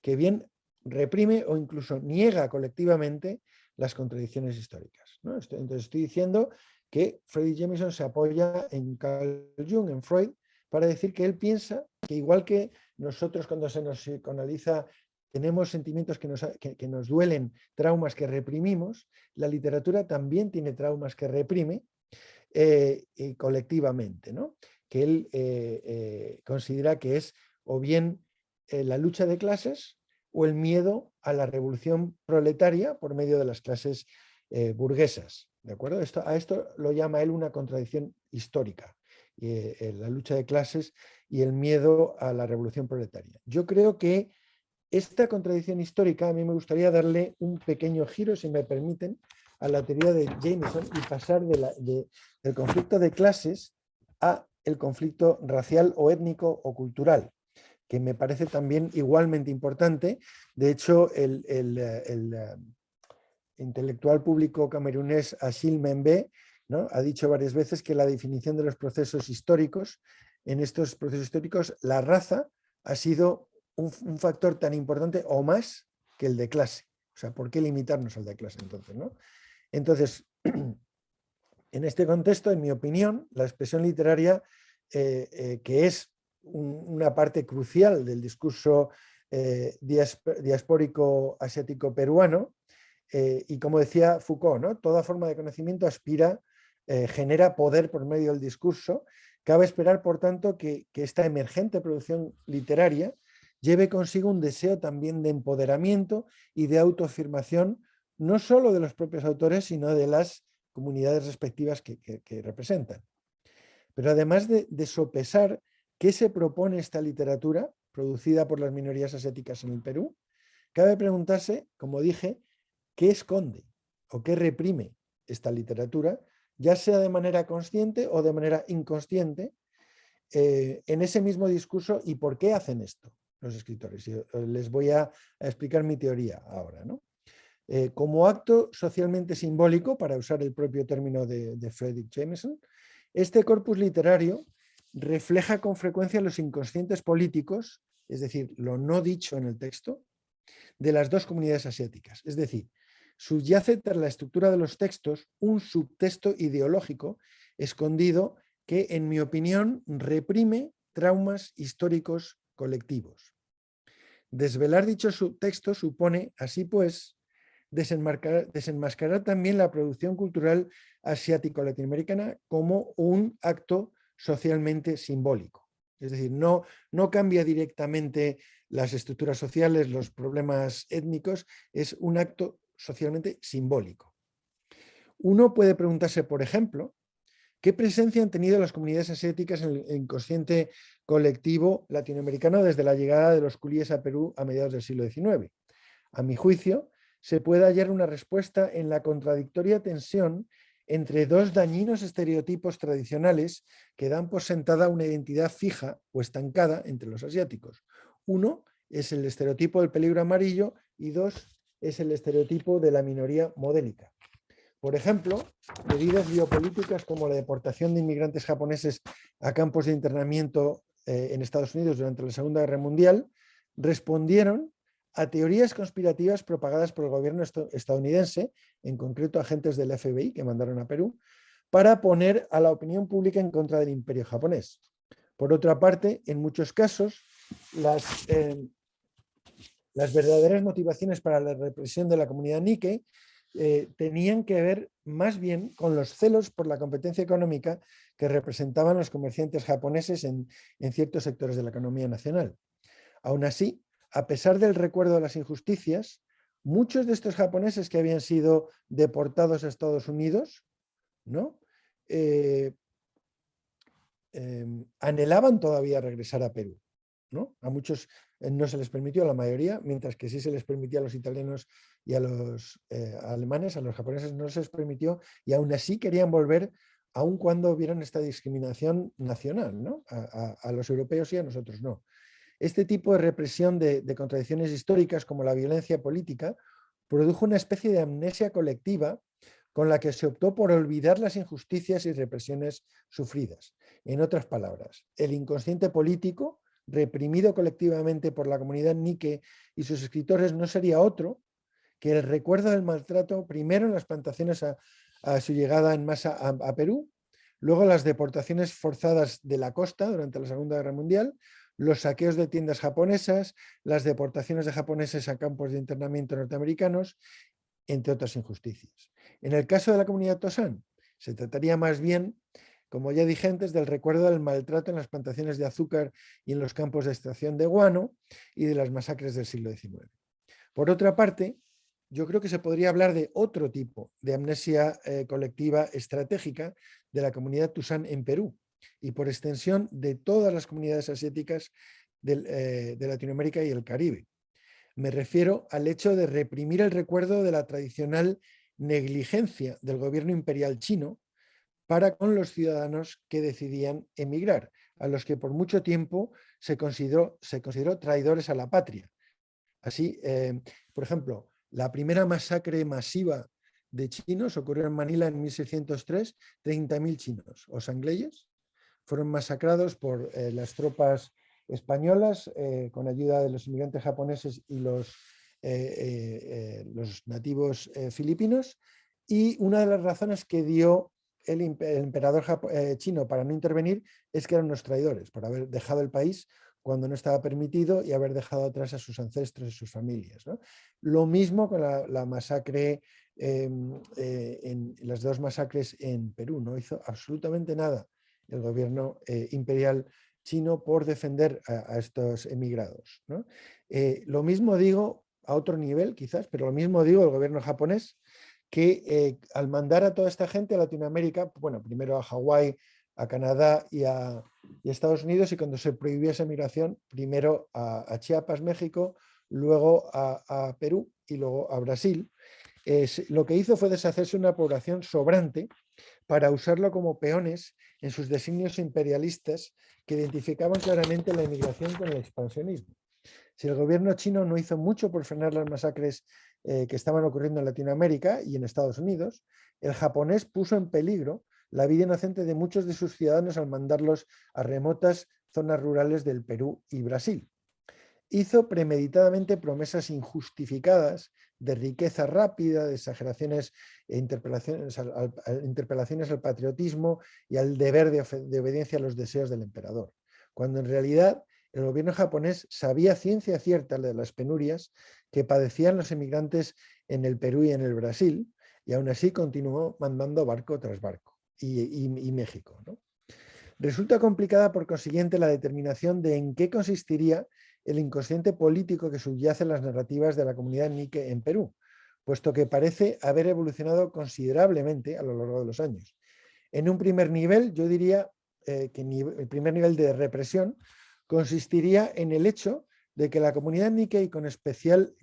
S3: que bien reprime o incluso niega colectivamente las contradicciones históricas, ¿no? Entonces estoy diciendo que Frederick Jameson se apoya en Carl Jung, en Freud, para decir que él piensa que igual que nosotros cuando se nos psicoanaliza tenemos sentimientos que nos duelen, traumas que reprimimos, la literatura también tiene traumas que reprime colectivamente, ¿no? Que él considera que es o bien la lucha de clases o el miedo a la revolución proletaria por medio de las clases burguesas. ¿De acuerdo? A esto lo llama él una contradicción histórica, la lucha de clases y el miedo a la revolución proletaria. Yo creo que esta contradicción histórica a mí me gustaría darle un pequeño giro, si me permiten, a la teoría de Jameson y pasar del conflicto de clases a el conflicto racial o étnico o cultural, que me parece también igualmente importante. De hecho, el intelectual público camerunés Achille Mbembe, ¿no?, ha dicho varias veces que la definición de los procesos históricos, en estos procesos históricos, la raza ha sido un factor tan importante o más que el de clase. O sea, ¿por qué limitarnos al de clase entonces, ¿no? Entonces, en este contexto, en mi opinión, la expresión literaria, que es una parte crucial del discurso diaspórico asiático peruano, y como decía Foucault, ¿no?, toda forma de conocimiento aspira, genera poder por medio del discurso. Cabe esperar, por tanto, que esta emergente producción literaria lleve consigo un deseo también de empoderamiento y de autoafirmación, no solo de los propios autores, sino de las comunidades respectivas que representan. Pero además de sopesar qué se propone esta literatura producida por las minorías asiáticas en el Perú, cabe preguntarse, como dije, ¿qué esconde o qué reprime esta literatura, ya sea de manera consciente o de manera inconsciente, en ese mismo discurso, y por qué hacen esto los escritores? Y les voy a explicar mi teoría ahora, ¿no? Como acto socialmente simbólico, para usar el propio término de Frederick Jameson, este corpus literario refleja con frecuencia los inconscientes políticos, es decir, lo no dicho en el texto, de las dos comunidades asiáticas. Es decir, subyace tras la estructura de los textos un subtexto ideológico escondido que, en mi opinión, reprime traumas históricos colectivos. Desvelar dicho subtexto supone, así pues, desenmascarar también la producción cultural asiático-latinoamericana como un acto socialmente simbólico. Es decir, no cambia directamente las estructuras sociales, los problemas étnicos, es un acto socialmente simbólico. Uno puede preguntarse, por ejemplo, ¿qué presencia han tenido las comunidades asiáticas en el inconsciente colectivo latinoamericano desde la llegada de los culíes a Perú a mediados del siglo XIX? A mi juicio, se puede hallar una respuesta en la contradictoria tensión entre dos dañinos estereotipos tradicionales que dan por sentada una identidad fija o estancada entre los asiáticos. Uno es el estereotipo del peligro amarillo y dos es el estereotipo de la minoría modélica. Por ejemplo, medidas biopolíticas como la deportación de inmigrantes japoneses a campos de internamiento en Estados Unidos durante la Segunda Guerra Mundial respondieron a teorías conspirativas propagadas por el gobierno estadounidense, en concreto agentes del FBI que mandaron a Perú, para poner a la opinión pública en contra del imperio japonés. Por otra parte, en muchos casos, las verdaderas motivaciones para la represión de la comunidad Nikkei tenían que ver más bien con los celos por la competencia económica que representaban los comerciantes japoneses en ciertos sectores de la economía nacional. Aún así, a pesar del recuerdo de las injusticias, muchos de estos japoneses que habían sido deportados a Estados Unidos, ¿no?, anhelaban todavía regresar a Perú, ¿no? A muchos no se les permitió, a la mayoría, mientras que sí se les permitía a los italianos y a los alemanes, a los japoneses no se les permitió, y aún así querían volver, aun cuando vieron esta discriminación nacional, ¿no?, a los europeos y a nosotros no. Este tipo de represión de contradicciones históricas, como la violencia política, produjo una especie de amnesia colectiva con la que se optó por olvidar las injusticias y represiones sufridas. En otras palabras, el inconsciente político, reprimido colectivamente por la comunidad Nikkei y sus escritores, no sería otro que el recuerdo del maltrato, primero en las plantaciones a su llegada en masa a Perú, luego las deportaciones forzadas de la costa durante la Segunda Guerra Mundial, los saqueos de tiendas japonesas, las deportaciones de japoneses a campos de internamiento norteamericanos, entre otras injusticias. En el caso de la comunidad Tosan, se trataría más bien, como ya dije antes, del recuerdo del maltrato en las plantaciones de azúcar y en los campos de extracción de guano y de las masacres del siglo XIX. Por otra parte, yo creo que se podría hablar de otro tipo de amnesia colectiva estratégica de la comunidad Tusán en Perú y por extensión de todas las comunidades asiáticas de Latinoamérica y el Caribe. Me refiero al hecho de reprimir el recuerdo de la tradicional negligencia del gobierno imperial chino para con los ciudadanos que decidían emigrar, a los que por mucho tiempo se consideró traidores a la patria. Así, por ejemplo, la primera masacre masiva de chinos ocurrió en Manila en 1603, 30.000 chinos o sangleyes fueron masacrados por las tropas españolas con ayuda de los inmigrantes japoneses y los nativos filipinos, y una de las razones que dio el emperador chino para no intervenir es que eran unos traidores por haber dejado el país cuando no estaba permitido y haber dejado atrás a sus ancestros y sus familias, ¿no? Lo mismo con la masacre, en las dos masacres en Perú. No hizo absolutamente nada el gobierno imperial chino por defender a estos emigrados, ¿no? Lo mismo digo a otro nivel quizás, pero lo mismo digo el gobierno japonés, que al mandar a toda esta gente a Latinoamérica, bueno, primero a Hawái, a Canadá y a Estados Unidos, y cuando se prohibió esa migración, primero a Chiapas, México, luego a Perú y luego a Brasil, lo que hizo fue deshacerse de una población sobrante para usarlo como peones en sus designios imperialistas que identificaban claramente la emigración con el expansionismo. Si el gobierno chino no hizo mucho por frenar las masacres que estaban ocurriendo en Latinoamérica y en Estados Unidos, el japonés puso en peligro la vida inocente de muchos de sus ciudadanos al mandarlos a remotas zonas rurales del Perú y Brasil. Hizo premeditadamente promesas injustificadas de riqueza rápida, de exageraciones e interpelaciones al patriotismo y al deber de obediencia a los deseos del emperador, cuando en realidad el gobierno japonés sabía ciencia cierta de las penurias que padecían los emigrantes en el Perú y en el Brasil, y aún así continuó mandando barco tras barco, y México, ¿no? Resulta complicada, por consiguiente, la determinación de en qué consistiría el inconsciente político que subyace en las narrativas de la comunidad Nikke en Perú, puesto que parece haber evolucionado considerablemente a lo largo de los años. En un primer nivel, yo diría que el primer nivel de represión consistiría en el hecho de que la comunidad Nikkei, con especial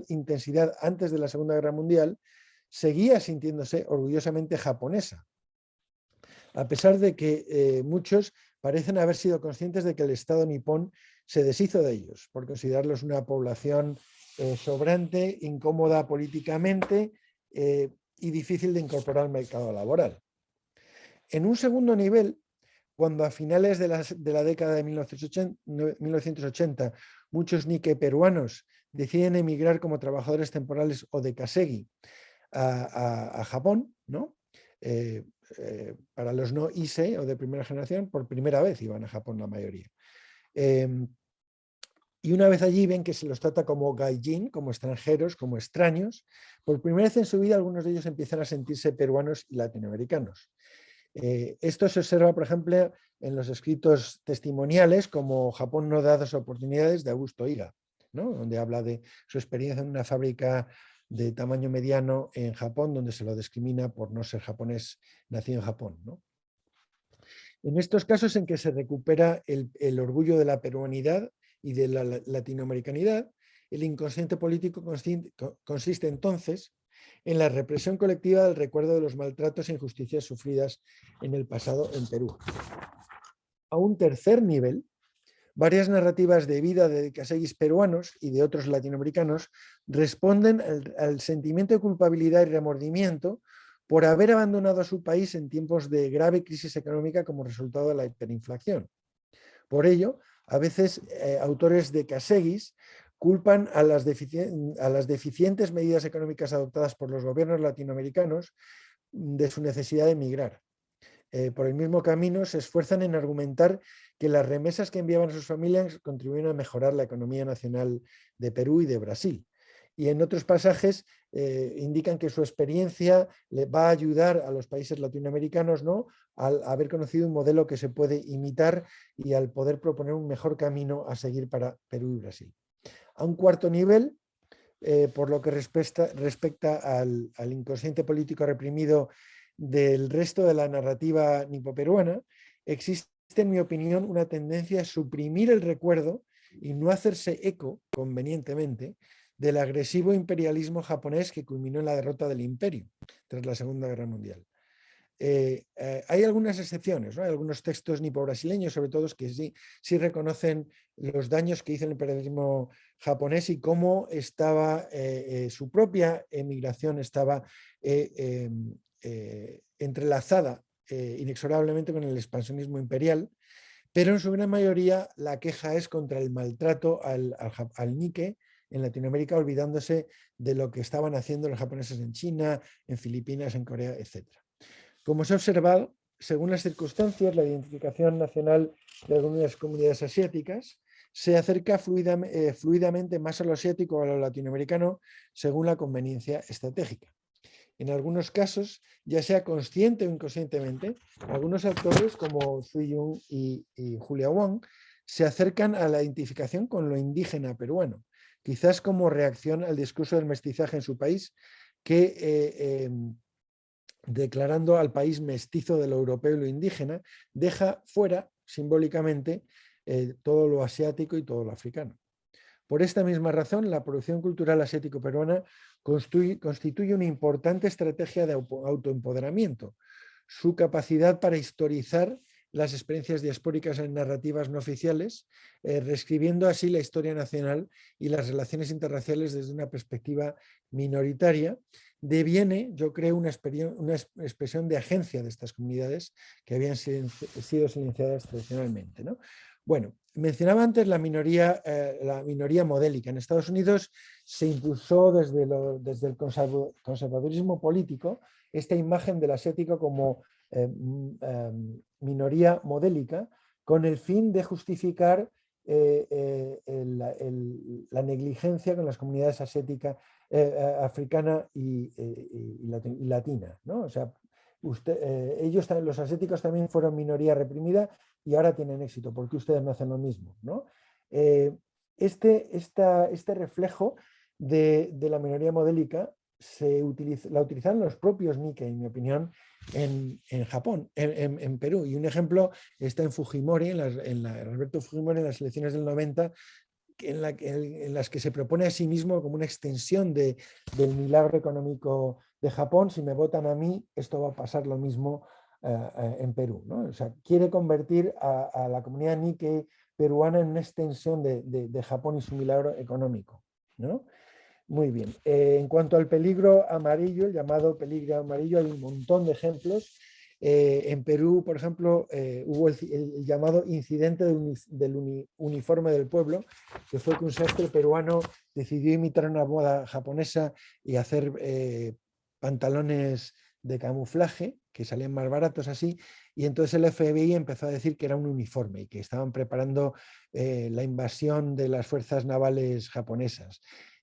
S3: intensidad antes de la Segunda Guerra Mundial, seguía sintiéndose orgullosamente japonesa, a pesar de que muchos parecen haber sido conscientes de que el Estado nipón se deshizo de ellos, por considerarlos una población sobrante, incómoda políticamente y difícil de incorporar al mercado laboral. En un segundo nivel, cuando a finales de la década de 1980 muchos Nikkei peruanos deciden emigrar como trabajadores temporales o de kasegi a Japón, ¿no? Para los no Issei o de primera generación, por primera vez iban a Japón la mayoría. Y una vez allí ven que se los trata como gaijin, como extranjeros, como extraños. Por primera vez en su vida algunos de ellos empiezan a sentirse peruanos y latinoamericanos. Esto se observa, por ejemplo, en los escritos testimoniales como Japón no da dos oportunidades, de Augusto Higa, ¿no? Donde habla de su experiencia en una fábrica de tamaño mediano en Japón, donde se lo discrimina por no ser japonés nacido en Japón, ¿no? En estos casos en que se recupera el orgullo de la peruanidad y de la latinoamericanidad, el inconsciente político consiste entonces en la represión colectiva del recuerdo de los maltratos e injusticias sufridas en el pasado en Perú. A un tercer nivel, varias narrativas de vida de kaseguis peruanos y de otros latinoamericanos responden al sentimiento de culpabilidad y remordimiento por haber abandonado a su país en tiempos de grave crisis económica como resultado de la hiperinflación. Por ello, a veces autores de kaseguis culpan a las deficientes medidas económicas adoptadas por los gobiernos latinoamericanos de su necesidad de emigrar. Por el mismo camino, se esfuerzan en argumentar que las remesas que enviaban a sus familias contribuyen a mejorar la economía nacional de Perú y de Brasil. Y en otros pasajes indican que su experiencia le va a ayudar a los países latinoamericanos, ¿no?, al haber conocido un modelo que se puede imitar y al poder proponer un mejor camino a seguir para Perú y Brasil. A un cuarto nivel, por lo que respecta al inconsciente político reprimido del resto de la narrativa nipo-peruana, existe, en mi opinión, una tendencia a suprimir el recuerdo y no hacerse eco, convenientemente, del agresivo imperialismo japonés que culminó en la derrota del imperio tras la Segunda Guerra Mundial. Hay algunas excepciones, ¿no? Hay algunos textos nipo-brasileños, sobre todo, que sí reconocen los daños que hizo el imperialismo japonés y cómo estaba su propia emigración estaba entrelazada inexorablemente con el expansionismo imperial, pero en su gran mayoría la queja es contra el maltrato al Nikke en Latinoamérica, olvidándose de lo que estaban haciendo los japoneses en China, en Filipinas, en Corea, etc. Como se ha observado, según las circunstancias, la identificación nacional de algunas comunidades asiáticas se acerca fluidamente más a lo asiático o a lo latinoamericano según la conveniencia estratégica. En algunos casos, ya sea consciente o inconscientemente, algunos autores como Zhu Yun y Julia Wang se acercan a la identificación con lo indígena peruano, quizás como reacción al discurso del mestizaje en su país, que declarando al país mestizo de lo europeo y lo indígena, deja fuera simbólicamente todo lo asiático y todo lo africano. Por esta misma razón, la producción cultural asiático-peruana constituye una importante estrategia de autoempoderamiento. Su capacidad para historizar las experiencias diaspóricas en narrativas no oficiales, reescribiendo así la historia nacional y las relaciones internacionales desde una perspectiva minoritaria, deviene, yo creo, una expresión de agencia de estas comunidades que habían sido silenciadas tradicionalmente, ¿no? Bueno, mencionaba antes la minoría modélica. En Estados Unidos se impulsó desde el conservadurismo político esta imagen del asiático como minoría modélica con el fin de justificar la negligencia con las comunidades asiáticas, africana y latina, ¿no? O sea, ellos, los asiáticos, también fueron minoría reprimida y ahora tienen éxito, porque ustedes no hacen lo mismo, ¿no? Este reflejo de la minoría modélica la utilizaron los propios Nikkei, en mi opinión, en Japón, en Perú. Y un ejemplo está en Fujimori, Alberto Fujimori, en las elecciones del 90, en las que se propone a sí mismo como una extensión del milagro económico de Japón. Si me votan a mí, esto va a pasar lo mismo en Perú, ¿no? O sea, quiere convertir a la comunidad Nikkei peruana en una extensión de Japón y su milagro económico, ¿no? Muy bien. En cuanto al peligro amarillo, el llamado peligro amarillo, hay un montón de ejemplos. En Perú, por ejemplo, hubo el llamado incidente del uniforme del pueblo, que fue que un sastre peruano decidió imitar una moda japonesa y hacer pantalones de camuflaje, que salían más baratos así, y entonces el FBI empezó a decir que era un uniforme y que estaban preparando la invasión de las fuerzas navales japonesas.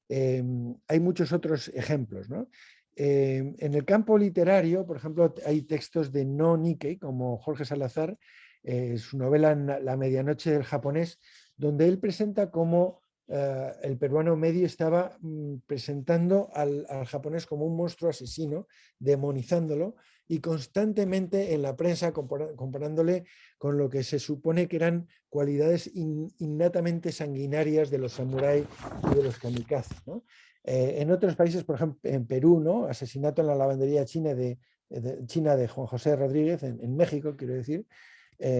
S3: Hay muchos otros ejemplos, ¿no? En el campo literario, por ejemplo, hay textos de no Nikkei, como Jorge Salazar, su novela La medianoche del japonés, donde él presenta cómo el peruano medio estaba presentando al japonés como un monstruo asesino, demonizándolo, y constantemente en la prensa comparándole con lo que se supone que eran cualidades innatamente sanguinarias de los samuráis y de los kamikazes, ¿no? En otros países, por ejemplo, en Perú, ¿no? Asesinato en la lavandería china de Juan José Rodríguez, en México, quiero decir,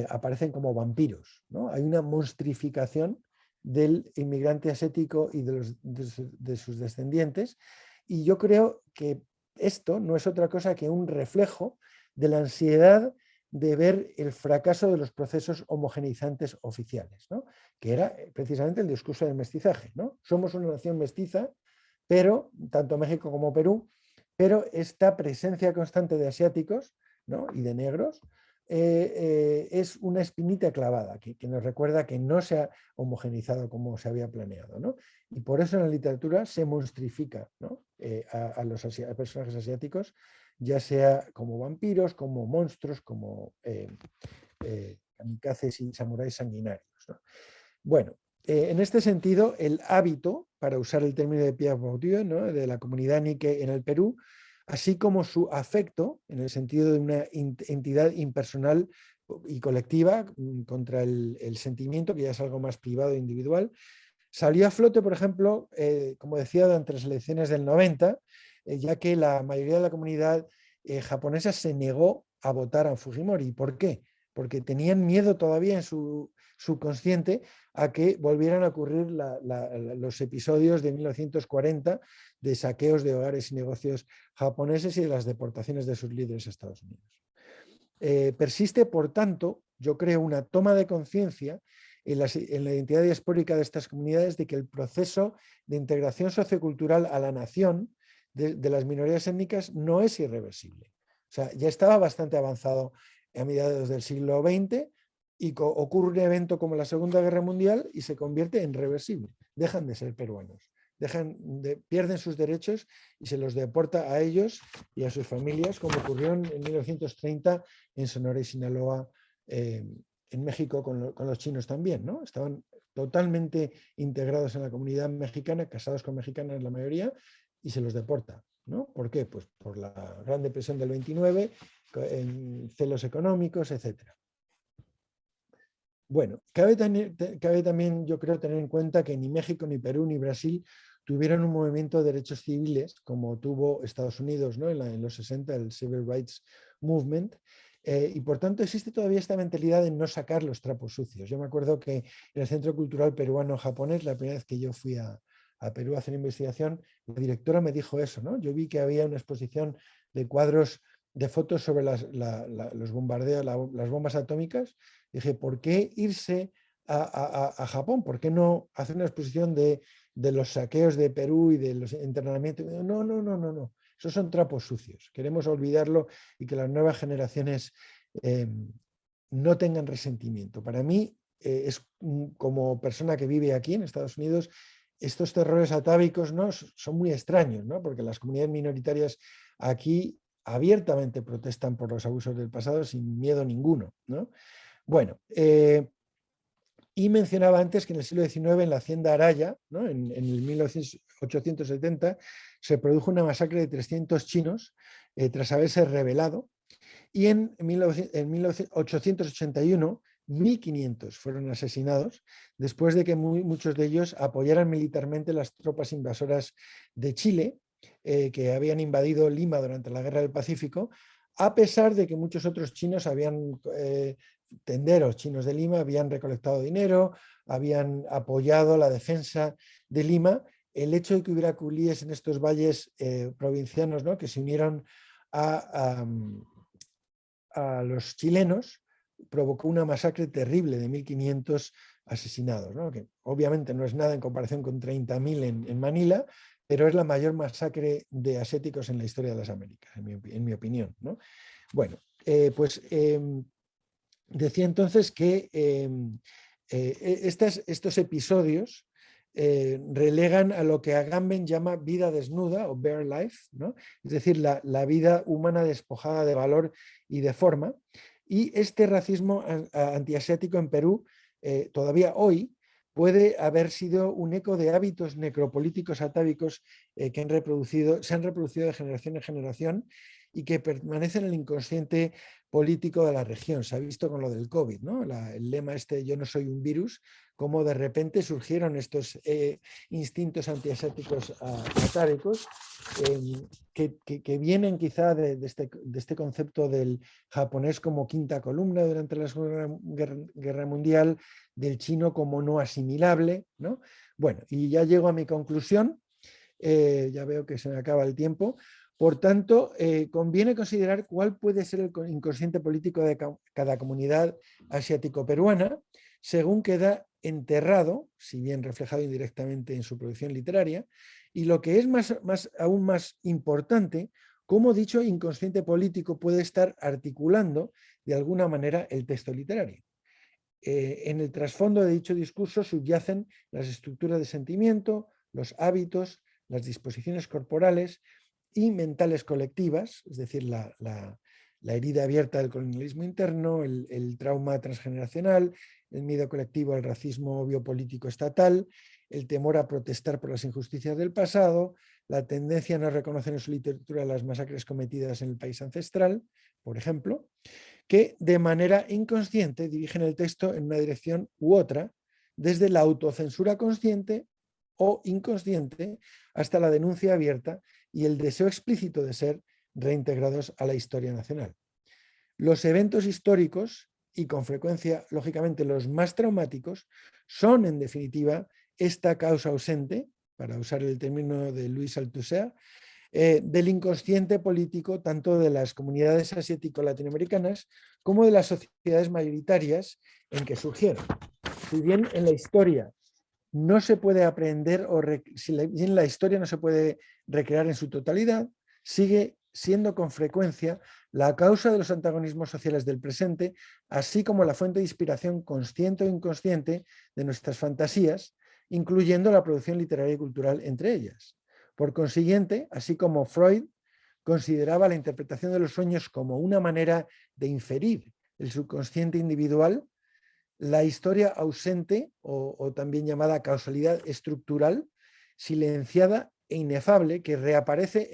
S3: aparecen como vampiros, ¿no? Hay una monstrificación del inmigrante asiático y de sus descendientes, y yo creo que esto no es otra cosa que un reflejo de la ansiedad de ver el fracaso de los procesos homogeneizantes oficiales, ¿no? Que era precisamente el discurso del mestizaje, ¿no? Somos una nación mestiza, pero tanto México como Perú, pero esta presencia constante de asiáticos, ¿no? Y de negros es una espinita clavada que nos recuerda que no se ha homogeneizado como se había planeado, ¿no? Y por eso en la literatura se monstrifica, ¿no? a los personajes asiáticos, ya sea como vampiros, como monstruos, como kamikazes y samuráis sanguinarios, ¿no? Bueno, En este sentido, el hábito, para usar el término de Pierre Bourdieu, ¿no?, de la comunidad Nikke en el Perú, así como su afecto, en el sentido de una entidad impersonal y colectiva contra el sentimiento, que ya es algo más privado e individual, salió a flote, por ejemplo, como decía, durante las elecciones del 90, ya que la mayoría de la comunidad japonesa se negó a votar a Fujimori. ¿Por qué? Porque tenían miedo todavía en su subconsciente a que volvieran a ocurrir los episodios de 1940 de saqueos de hogares y negocios japoneses y de las deportaciones de sus líderes a Estados Unidos. Persiste, por tanto, yo creo, una toma de conciencia en la identidad diaspórica de estas comunidades de que el proceso de integración sociocultural a la nación de las minorías étnicas no es irreversible. O sea, ya estaba bastante avanzado a mediados del siglo XX y ocurre un evento como la Segunda Guerra Mundial y se convierte en reversible. Dejan de ser peruanos, pierden sus derechos y se los deporta a ellos y a sus familias, como ocurrió en 1930 en Sonora y Sinaloa, en México con los chinos también, ¿no? Estaban totalmente integrados en la comunidad mexicana, casados con mexicanas la mayoría, y se los deporta, ¿no? ¿Por qué? Pues por la Gran Depresión del 29, celos económicos, etc. Bueno, cabe también, yo creo, tener en cuenta que ni México, ni Perú, ni Brasil tuvieron un movimiento de derechos civiles como tuvo Estados Unidos, ¿no?, en los 60, el Civil Rights Movement, y por tanto existe todavía esta mentalidad de no sacar los trapos sucios. Yo me acuerdo que en el Centro Cultural Peruano-Japonés, la primera vez que yo fui a Perú a hacer investigación, la directora me dijo eso, ¿no? Yo vi que había una exposición de cuadros de fotos sobre los bombardeos, las bombas atómicas. Dije, ¿por qué irse a Japón? ¿Por qué no hacer una exposición de los saqueos de Perú y de los internamientos? No. Esos son trapos sucios. Queremos olvidarlo y que las nuevas generaciones no tengan resentimiento. Para mí, como persona que vive aquí en Estados Unidos, estos terrores atávicos, ¿no?, son muy extraños, ¿no?, porque las comunidades minoritarias aquí abiertamente protestan por los abusos del pasado sin miedo ninguno, ¿no? Bueno, y mencionaba antes que en el siglo XIX, en la hacienda Araya, ¿no?, en el 1870, se produjo una masacre de 300 chinos tras haberse rebelado, y en 1881 1.500 fueron asesinados después de que muchos de ellos apoyaran militarmente las tropas invasoras de Chile, que habían invadido Lima durante la Guerra del Pacífico, a pesar de que muchos otros chinos tenderos chinos de Lima habían recolectado dinero, habían apoyado la defensa de Lima. El hecho de que hubiera culíes en estos valles provincianos, ¿no?, que se unieron a los chilenos, provocó una masacre terrible de 1.500 asesinados, ¿no?, que obviamente no es nada en comparación con 30.000 en Manila, pero es la mayor masacre de asiáticos en la historia de las Américas, en mi opinión, ¿no? Bueno, decía entonces que estos episodios relegan a lo que Agamben llama vida desnuda o bare life, ¿no?, es decir, la vida humana despojada de valor y de forma. Y este racismo antiasiático en Perú, todavía hoy, puede haber sido un eco de hábitos necropolíticos atávicos que se han reproducido de generación en generación y que permanecen en el inconsciente político de la región. Se ha visto con lo del COVID, ¿no?, el lema yo no soy un virus, cómo de repente surgieron estos instintos antiasiáticos atávicos que vienen quizá de este concepto del japonés como quinta columna durante la Segunda Guerra Mundial, del chino como no asimilable, ¿no? Bueno, y ya llego a mi conclusión, ya veo que se me acaba el tiempo. Por tanto, conviene considerar cuál puede ser el inconsciente político de cada comunidad asiático-peruana, según queda enterrado, si bien reflejado indirectamente en su producción literaria, y lo que es aún más importante, cómo dicho inconsciente político puede estar articulando de alguna manera el texto literario. En el trasfondo de dicho discurso subyacen las estructuras de sentimiento, los hábitos, las disposiciones corporales y mentales colectivas, es decir, la herida abierta del colonialismo interno, el trauma transgeneracional, el miedo colectivo al racismo biopolítico estatal, el temor a protestar por las injusticias del pasado, la tendencia a no reconocer en su literatura las masacres cometidas en el país ancestral, por ejemplo, que de manera inconsciente dirigen el texto en una dirección u otra, desde la autocensura consciente o inconsciente hasta la denuncia abierta y el deseo explícito de ser reintegrados a la historia nacional. Los eventos históricos, y con frecuencia, lógicamente, los más traumáticos, son, en definitiva, esta causa ausente, para usar el término de Louis Althusser, del inconsciente político tanto de las comunidades asiático-latinoamericanas como de las sociedades mayoritarias en que surgieron. Si bien en la historia no se puede aprender, si bien la historia no se puede recrear en su totalidad, sigue siendo con frecuencia la causa de los antagonismos sociales del presente, así como la fuente de inspiración consciente o inconsciente de nuestras fantasías, incluyendo la producción literaria y cultural entre ellas. Por consiguiente, así como Freud consideraba la interpretación de los sueños como una manera de inferir el subconsciente individual, la historia ausente, o también llamada causalidad estructural, silenciada e inefable, que reaparece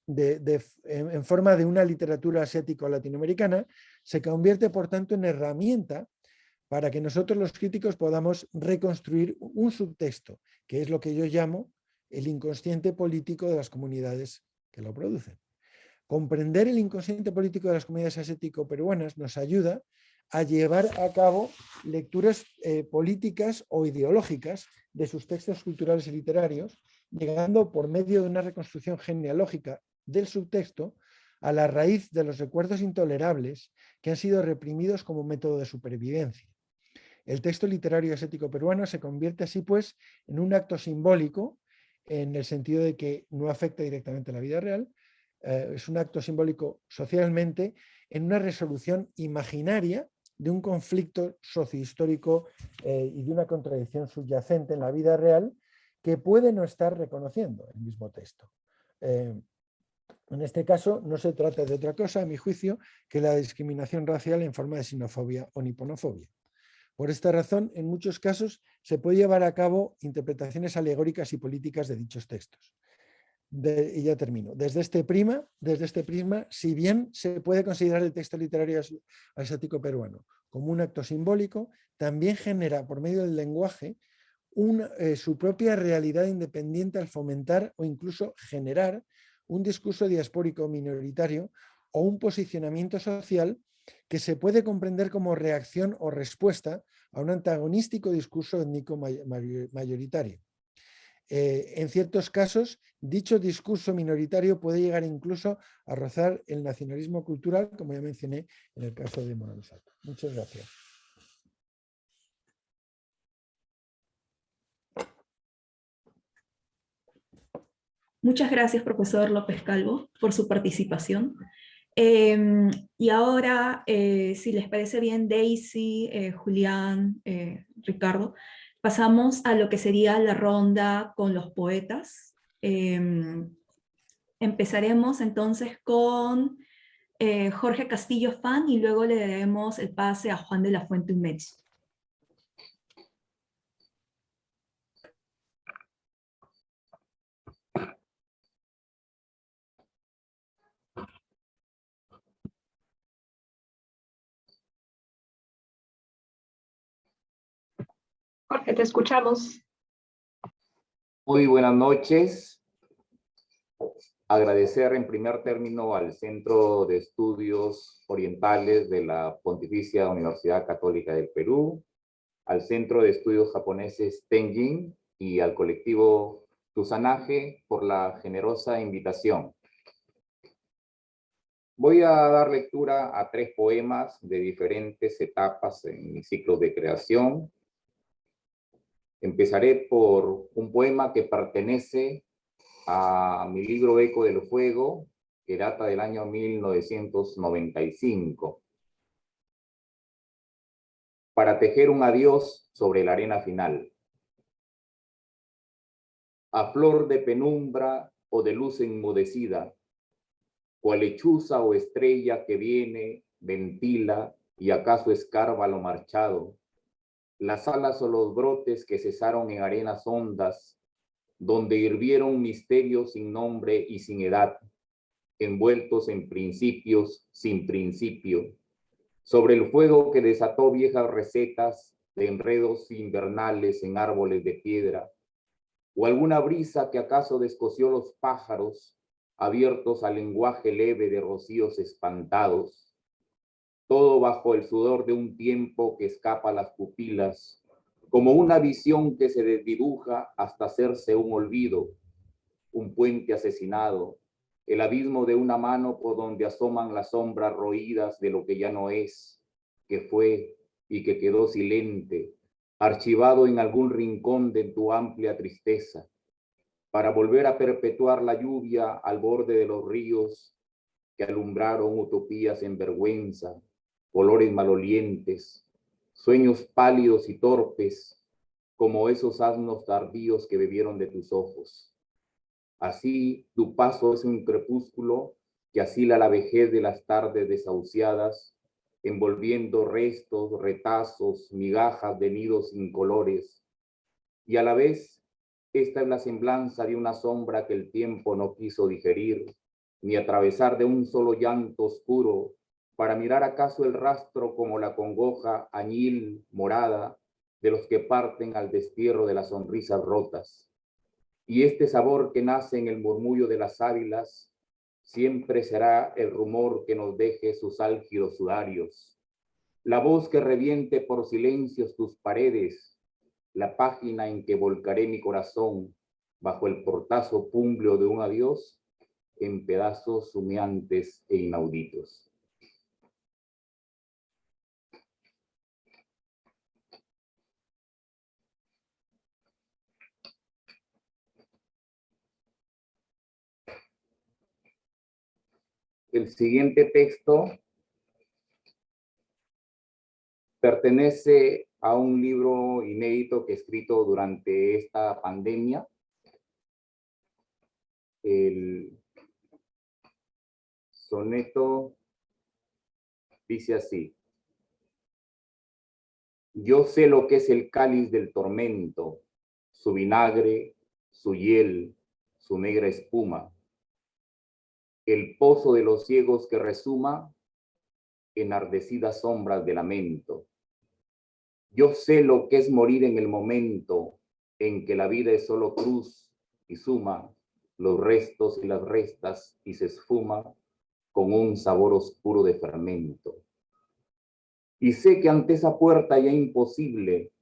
S3: en forma de una literatura asiático-latinoamericana, se convierte, por tanto, en herramienta para que nosotros los críticos podamos reconstruir un subtexto, que es lo que yo llamo el inconsciente político de las comunidades que lo producen. Comprender el inconsciente político de las comunidades asiático-peruanas nos ayuda a llevar a cabo lecturas políticas o ideológicas de sus textos culturales y literarios, llegando por medio de una reconstrucción genealógica del subtexto a la raíz de los recuerdos intolerables que han sido reprimidos como método de supervivencia. El texto literario asiático peruano se convierte así pues en un acto simbólico, en el sentido de que no afecta directamente a la vida real, es un acto simbólico socialmente en una resolución imaginaria de un conflicto sociohistórico y de una contradicción subyacente en la vida real que puede no estar reconociendo el mismo texto. En este caso no se trata de otra cosa, a mi juicio, que la discriminación racial en forma de xenofobia o niponofobia. Por esta razón, en muchos casos se puede llevar a cabo interpretaciones alegóricas y políticas de dichos textos. Y ya termino. Desde este prisma, si bien se puede considerar el texto literario asiático peruano como un acto simbólico, también genera por medio del lenguaje su propia realidad independiente al fomentar o incluso generar un discurso diaspórico minoritario o un posicionamiento social que se puede comprender como reacción o respuesta a un antagonístico discurso étnico mayoritario. En ciertos casos, dicho discurso minoritario puede llegar incluso a rozar el nacionalismo cultural, como ya mencioné en el caso de Mona Misato. Muchas gracias.
S4: Muchas gracias, profesor López Calvo, por su participación. Y ahora, si les parece bien, Daisy, Julián, Ricardo, pasamos a lo que sería la ronda con los poetas. Empezaremos entonces con Jorge Castillo Fan y luego le daremos el pase a Juan de la Fuente Umech.
S5: Jorge, te escuchamos.
S6: Muy buenas noches. Agradecer en primer término al Centro de Estudios Orientales de la Pontificia Universidad Católica del Perú, al Centro de Estudios Japoneses Tenjin y al colectivo Tusanaje por la generosa invitación. Voy a dar lectura a 3 poemas de diferentes etapas en mi ciclo de creación. Empezaré por un poema que pertenece a mi libro Eco del Fuego, que data del año 1995. Para tejer un adiós sobre la arena final. A flor de penumbra o de luz enmudecida, cual lechuza o estrella que viene, ventila y acaso escarba lo marchado. Las alas o los brotes que cesaron en arenas hondas, donde hirvieron misterios sin nombre y sin edad, envueltos en principios sin principio, sobre el fuego que desató viejas recetas de enredos invernales en árboles de piedra, o alguna brisa que acaso descosió los pájaros, abiertos al lenguaje leve de rocíos espantados, todo bajo el sudor de un tiempo que escapa a las pupilas, como una visión que se desdibuja hasta hacerse un olvido, un puente asesinado, el abismo de una mano por donde asoman las sombras roídas de lo que ya no es, que fue y que quedó silente, archivado en algún rincón de tu amplia tristeza, para volver a perpetuar la lluvia al borde de los ríos que alumbraron utopías en vergüenza, colores malolientes, sueños pálidos y torpes, como esos asnos tardíos que bebieron de tus ojos. Así tu paso es un crepúsculo que asila la vejez de las tardes desahuciadas, envolviendo restos, retazos, migajas de nidos incolores. Y a la vez, esta es la semblanza de una sombra que el tiempo no quiso digerir, ni atravesar de un solo llanto oscuro, para mirar acaso el rastro como la congoja añil morada de los que parten al destierro de las sonrisas rotas. Y este sabor que nace en el murmullo de las sábilas siempre será el rumor que nos deje sus álgidos sudarios, la voz que reviente por silencios tus paredes, la página en que volcaré mi corazón bajo el portazo púmbleo de un adiós en pedazos humeantes e inauditos. El siguiente texto pertenece a un libro inédito que he escrito durante esta pandemia. El soneto dice así: yo sé lo que es el cáliz del tormento, su vinagre, su hiel, su negra espuma, el pozo de los ciegos que resuma enardecidas sombras de lamento. Yo sé lo que es morir en el momento en que la vida es solo cruz y suma los restos y las restas y se esfuma con un sabor oscuro de fermento. Y sé que ante esa puerta ya imposible,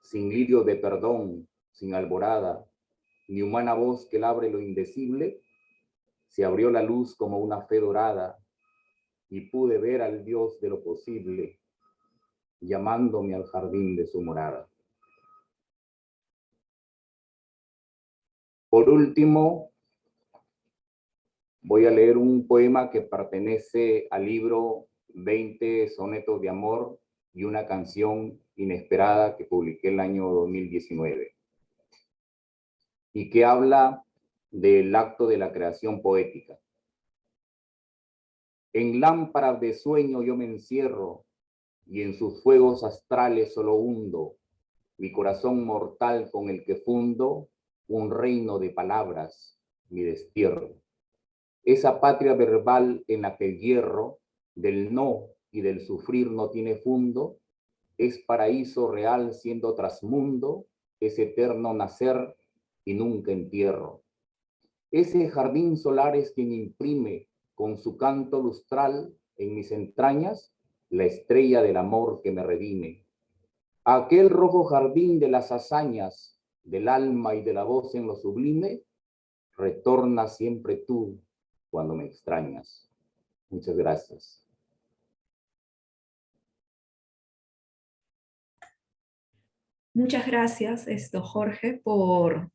S6: sin lirio de perdón, sin alborada, ni humana voz que labre lo indecible, se abrió la luz como una fe dorada y pude ver al Dios de lo posible, llamándome al jardín de su morada. Por último, voy a leer un poema que pertenece al libro 20 sonetos de amor y una canción inesperada que publiqué el año 2019 y que habla del acto de la creación poética. En lámparas de sueño yo me encierro y en sus fuegos astrales solo hundo mi corazón mortal con el que fundo un reino de palabras, mi destierro. Esa patria verbal en la que el hierro del no y del sufrir no tiene fundo, es paraíso real siendo trasmundo, es eterno nacer y nunca entierro. Ese jardín solar es quien imprime con su canto lustral en mis entrañas la estrella del amor que me redime. Aquel rojo jardín de las hazañas, del alma y de la voz en lo sublime, retorna siempre tú cuando me extrañas. Muchas gracias.
S4: Muchas gracias, Jorge, por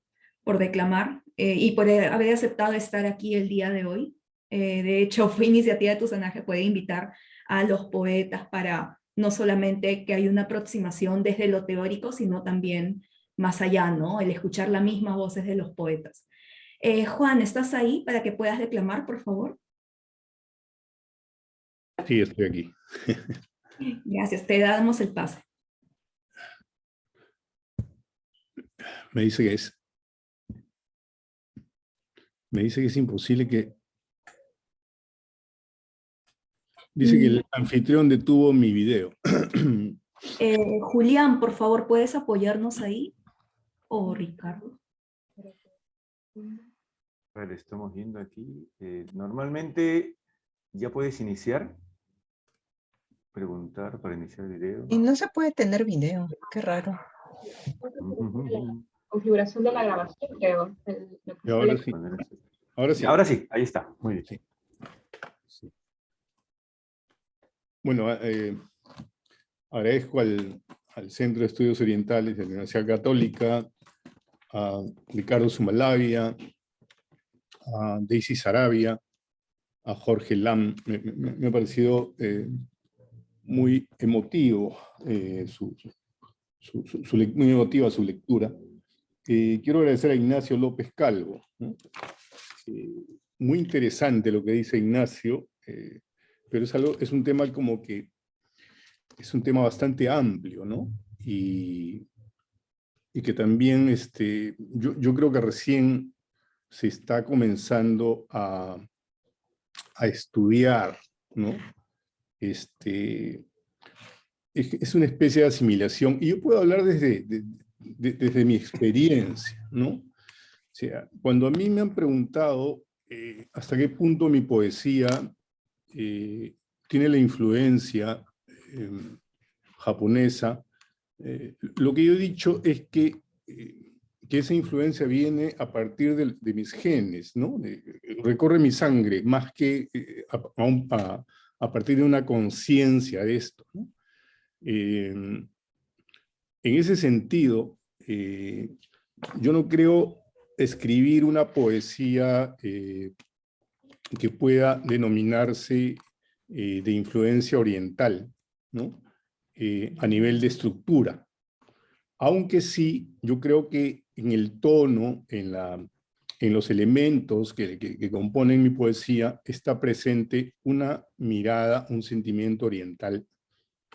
S4: declamar y por haber aceptado estar aquí el día de hoy. De hecho, fue iniciativa de Tusanaje poder invitar a los poetas para no solamente que haya una aproximación desde lo teórico, sino también más allá, ¿no? El escuchar las mismas voces de los poetas. Juan, ¿estás ahí para que puedas declamar, por favor?
S7: Sí, estoy aquí.
S4: Gracias, te damos el pase.
S7: Me dice que es imposible que... Dice que el anfitrión detuvo mi video.
S4: Julián, por favor, ¿puedes apoyarnos ahí? ¿O Ricardo?
S2: A ver, estamos viendo aquí. Normalmente ya puedes iniciar. Preguntar para iniciar el video.
S1: Y no se puede tener video, qué raro.
S5: Configuración de la grabación, creo.
S7: Y ahora sí. Ahora sí.
S2: Ahora sí, ahí está. Muy bien.
S7: Sí. Sí. Bueno, agradezco al Centro de Estudios Orientales de la Universidad Católica, a Ricardo Zumalavia, a Daisy Sarabia, a Jorge Lam. Me ha parecido muy emotivo muy emotiva su lectura. Quiero agradecer a Ignacio López Calvo, ¿no? Muy interesante lo que dice Ignacio, pero es un tema como que es un tema bastante amplio, ¿no? Y que también yo creo que recién se está comenzando a estudiar, ¿no? Es una especie de asimilación, y yo puedo hablar desde mi experiencia, ¿no? O sea, cuando a mí me han preguntado hasta qué punto mi poesía tiene la influencia japonesa, lo que yo he dicho es que esa influencia viene a partir de mis genes, ¿no? Recorre mi sangre, más que a partir de una conciencia de esto, ¿no? En ese sentido, yo no creo escribir una poesía que pueda denominarse de influencia oriental, ¿no? A nivel de estructura. Aunque sí, yo creo que en el tono, en los elementos que componen mi poesía, está presente una mirada, un sentimiento oriental,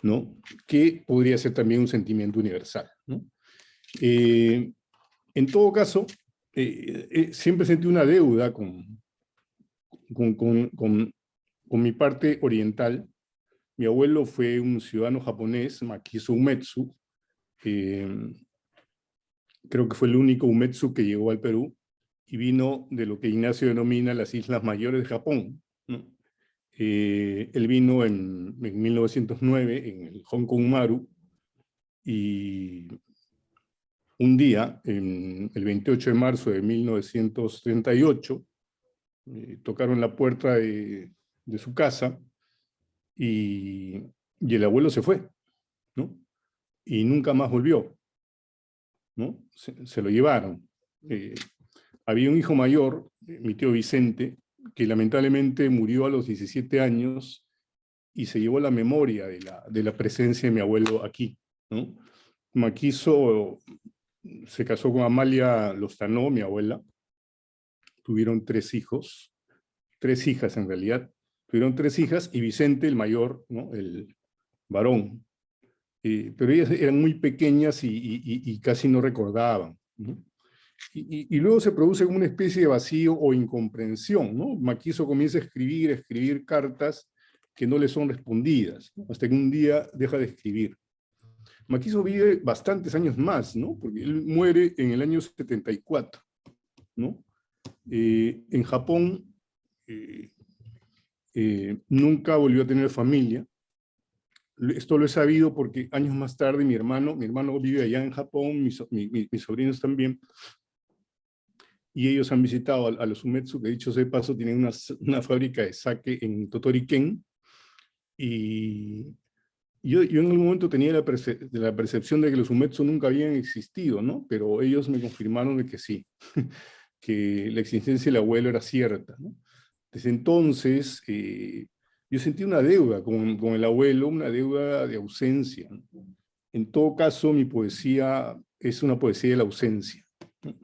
S7: ¿no? Que podría ser también un sentimiento universal, ¿no? En todo caso, siempre sentí una deuda con mi parte oriental. Mi abuelo fue un ciudadano japonés, Makiso Umetsu. Creo que fue el único Umetsu que llegó al Perú y vino de lo que Ignacio denomina las Islas Mayores de Japón, ¿no? Él vino en 1909 en el Hong Kong Maru, y un día, el 28 de marzo de 1938, tocaron la puerta de su casa y el abuelo se fue, ¿no? Y nunca más volvió, ¿no? Se lo llevaron. Había un hijo mayor, mi tío Vicente, que lamentablemente murió a los 17 años y se llevó la memoria de la presencia de mi abuelo aquí, ¿no? Makiso se casó con Amalia Lozano, mi abuela. Tuvieron 3 hijos, 3 hijas en realidad. Tuvieron 3 hijas y Vicente, el mayor, ¿no? El varón. Pero ellas eran muy pequeñas y casi no recordaban, ¿no? Y luego se produce como una especie de vacío o incomprensión, ¿no? Makiso comienza a escribir cartas que no le son respondidas, ¿no? Hasta que un día deja de escribir. Makiso vive bastantes años más, ¿no? Porque él muere en el año 74, ¿no? En Japón nunca volvió a tener familia. Esto lo he sabido porque años más tarde mi hermano vive allá en Japón, mis sobrinos también, y ellos han visitado a los Umetsu, que dicho sea de paso, tienen una fábrica de sake en Totoriken, y yo en algún momento tenía la percepción de que los Umetsu nunca habían existido, ¿no? Pero ellos me confirmaron de que sí, que la existencia del abuelo era cierta, ¿no? Desde entonces, yo sentí una deuda con el abuelo, una deuda de ausencia, ¿no? En todo caso, mi poesía es una poesía de la ausencia, ¿no?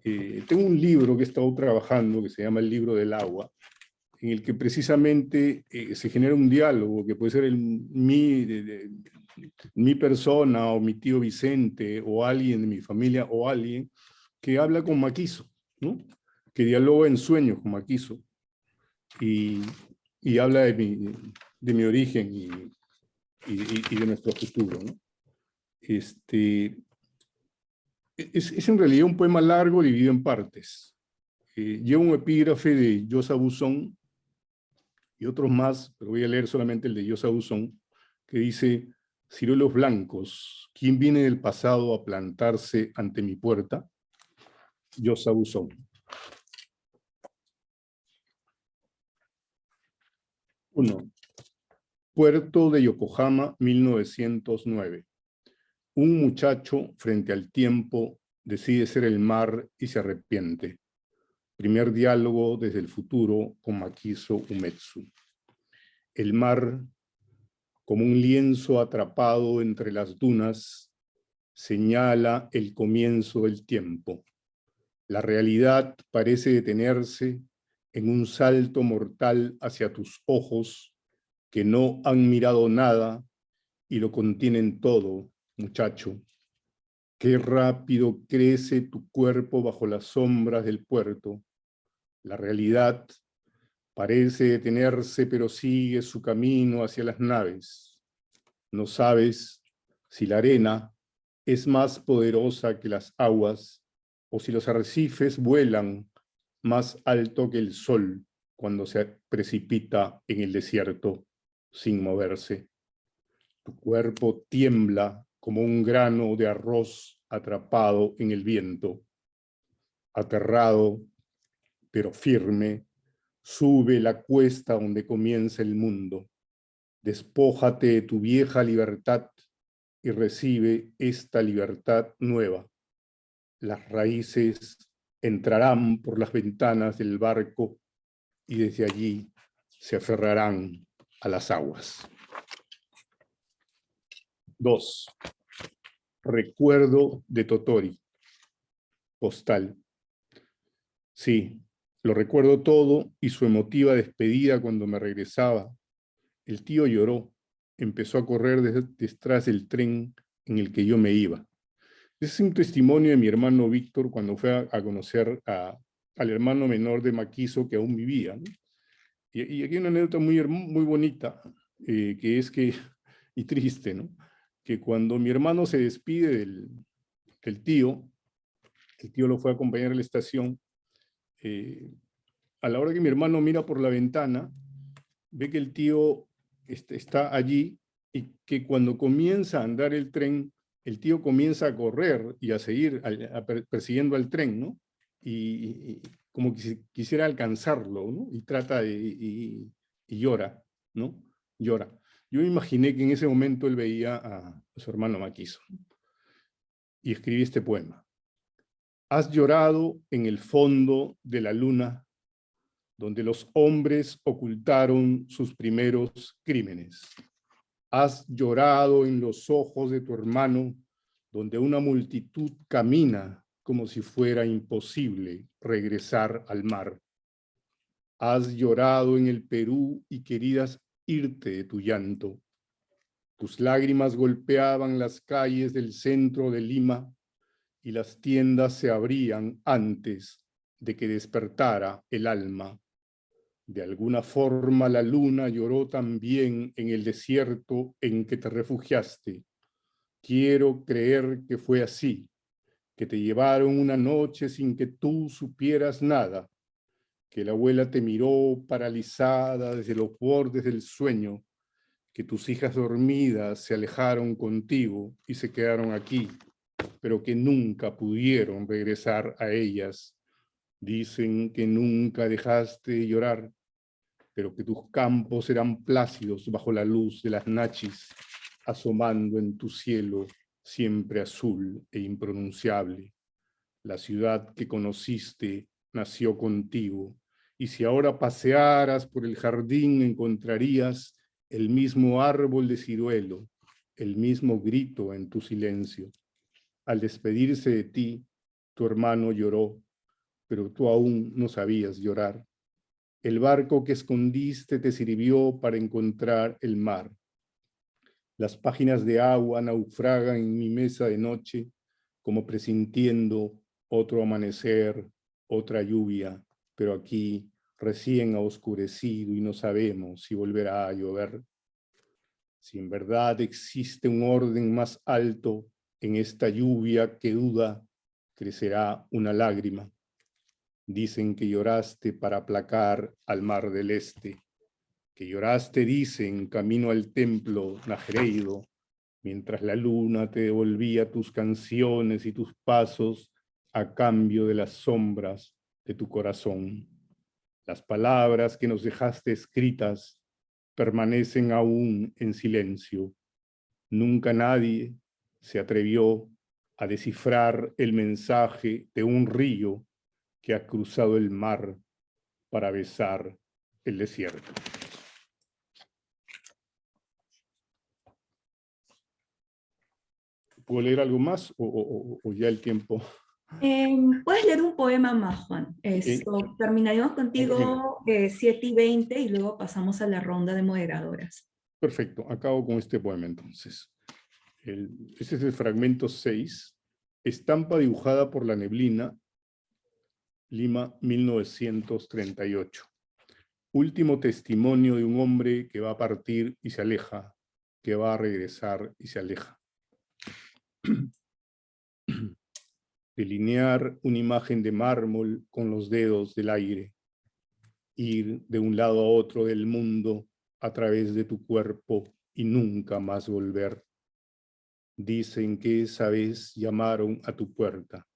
S7: Tengo un libro que he estado trabajando que se llama El libro del agua, en el que precisamente se genera un diálogo, que puede ser mi persona, o mi tío Vicente, o alguien de mi familia, o alguien que habla con Maquiso, ¿no? Que dialoga en sueños con Maquiso, y habla de mi origen y de nuestro futuro, ¿no? Es en realidad un poema largo dividido en partes. Lleva un epígrafe de Yosa Buzón y otros más, pero voy a leer solamente el de Yosa Buzón, que dice: ciruelos blancos, ¿quién viene del pasado a plantarse ante mi puerta? Yosa Buzón. Uno. Puerto de Yokohama, 1909. Un muchacho frente al tiempo decide ser el mar y se arrepiente. Primer diálogo desde el futuro con Makiso Umetsu. El mar, como un lienzo atrapado entre las dunas, señala el comienzo del tiempo. La realidad parece detenerse en un salto mortal hacia tus ojos que no han mirado nada y lo contienen todo, muchacho. Qué rápido crece tu cuerpo bajo las sombras del puerto. La realidad parece detenerse, pero sigue su camino hacia las naves. No sabes si la arena es más poderosa que las aguas, o si los arrecifes vuelan más alto que el sol cuando se precipita en el desierto sin moverse. Tu cuerpo tiembla como un grano de arroz atrapado en el viento. Aterrado, pero firme, sube la cuesta donde comienza el mundo. Despójate de tu vieja libertad y recibe esta libertad nueva. Las raíces entrarán por las ventanas del barco y desde allí se aferrarán a las aguas. 2. Recuerdo de Totori. Postal. Sí, lo recuerdo todo y su emotiva despedida cuando me regresaba. El tío lloró, empezó a correr detrás del tren en el que yo me iba. Ese es un testimonio de mi hermano Víctor cuando fue a conocer al hermano menor de Maquiso que aún vivía, ¿no? Y aquí hay una anécdota muy bonita, que es que, y triste, ¿no? Que cuando mi hermano se despide del tío, el tío lo fue a acompañar a la estación, a la hora que mi hermano mira por la ventana, ve que el tío está allí y que cuando comienza a andar el tren, el tío comienza a correr y a seguir persiguiendo al tren, ¿no? Y como que quisiera alcanzarlo, ¿no? Y trata y llora, ¿no? Llora. Yo me imaginé que en ese momento él veía a su hermano Maquiso y escribí este poema. Has llorado en el fondo de la luna, donde los hombres ocultaron sus primeros crímenes. Has llorado en los ojos de tu hermano, donde una multitud camina como si fuera imposible regresar al mar. Has llorado en el Perú y querías irte de tu llanto. Tus lágrimas golpeaban las calles del centro de Lima y las tiendas se abrían antes de que despertara el alma. De alguna forma la luna lloró también en el desierto en que te refugiaste. Quiero creer que fue así, que te llevaron una noche sin que tú supieras nada, que la abuela te miró paralizada desde los bordes del sueño, que tus hijas dormidas se alejaron contigo y se quedaron aquí, pero que nunca pudieron regresar a ellas. Dicen que nunca dejaste de llorar, pero que tus campos eran plácidos bajo la luz de las nachis, asomando en tu cielo siempre azul e impronunciable. La ciudad que conociste nació contigo, y si ahora pasearas por el jardín encontrarías el mismo árbol de ciruelo, el mismo grito en tu silencio. Al despedirse de ti, tu hermano lloró, pero tú aún no sabías llorar. El barco que escondiste te sirvió para encontrar el mar. Las páginas de agua naufragan en mi mesa de noche, como presintiendo otro amanecer, otra lluvia, pero aquí recién ha oscurecido y no sabemos si volverá a llover. Si en verdad existe un orden más alto en esta lluvia que duda, crecerá una lágrima. Dicen que lloraste para aplacar al mar del este, que lloraste, dicen, camino al templo Najereido, mientras la luna te devolvía tus canciones y tus pasos a cambio de las sombras de tu corazón. Las palabras que nos dejaste escritas permanecen aún en silencio. Nunca nadie se atrevió a descifrar el mensaje de un río que ha cruzado el mar para besar el desierto. ¿Puedo leer algo más o ya el tiempo?
S4: Puedes leer un poema más, Juan. Terminaremos contigo 7:20 y luego pasamos a la ronda de moderadoras.
S7: Perfecto, acabo con este poema entonces. Este es el fragmento 6, Estampa dibujada por la neblina, Lima, 1938. Último testimonio de un hombre que va a partir y se aleja, que va a regresar y se aleja. Delinear una imagen de mármol con los dedos del aire. Ir de un lado a otro del mundo a través de tu cuerpo y nunca más volver. Dicen que esa vez llamaron a tu puerta,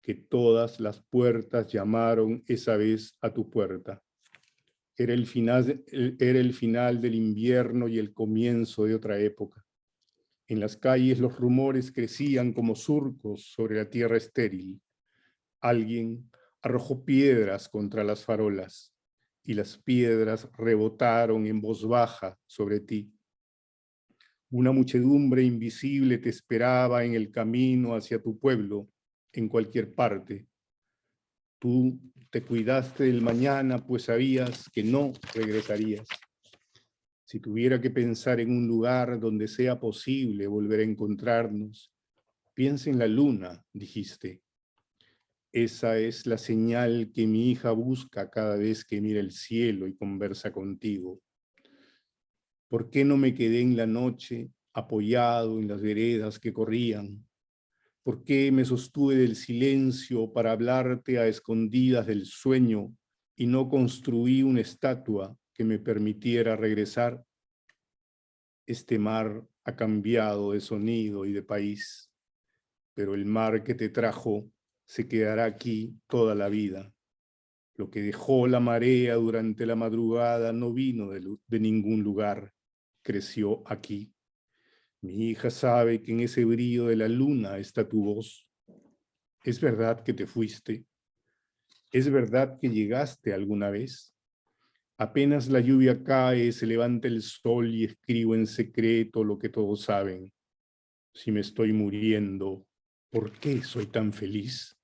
S7: que todas las puertas llamaron esa vez a tu puerta. Era el final del invierno y el comienzo de otra época. En las calles los rumores crecían como surcos sobre la tierra estéril. Alguien arrojó piedras contra las farolas y las piedras rebotaron en voz baja sobre ti. Una muchedumbre invisible te esperaba en el camino hacia tu pueblo, en cualquier parte. Tú te cuidaste del mañana, pues sabías que no regresarías. Si tuviera que pensar en un lugar donde sea posible volver a encontrarnos, piensa en la luna, dijiste. Esa es la señal que mi hija busca cada vez que mira el cielo y conversa contigo. ¿Por qué no me quedé en la noche apoyado en las veredas que corrían? ¿Por qué me sostuve del silencio para hablarte a escondidas del sueño y no construí una estatua que me permitiera regresar? Este mar ha cambiado de sonido y de país, pero el mar que te trajo se quedará aquí toda la vida. Lo que dejó la marea durante la madrugada no vino de ningún lugar, creció aquí. Mi hija sabe que en ese brillo de la luna está tu voz. ¿Es verdad que te fuiste? ¿Es verdad que llegaste alguna vez? Apenas la lluvia cae, se levanta el sol y escribo en secreto lo que todos saben. Si me estoy muriendo, ¿por qué soy tan feliz?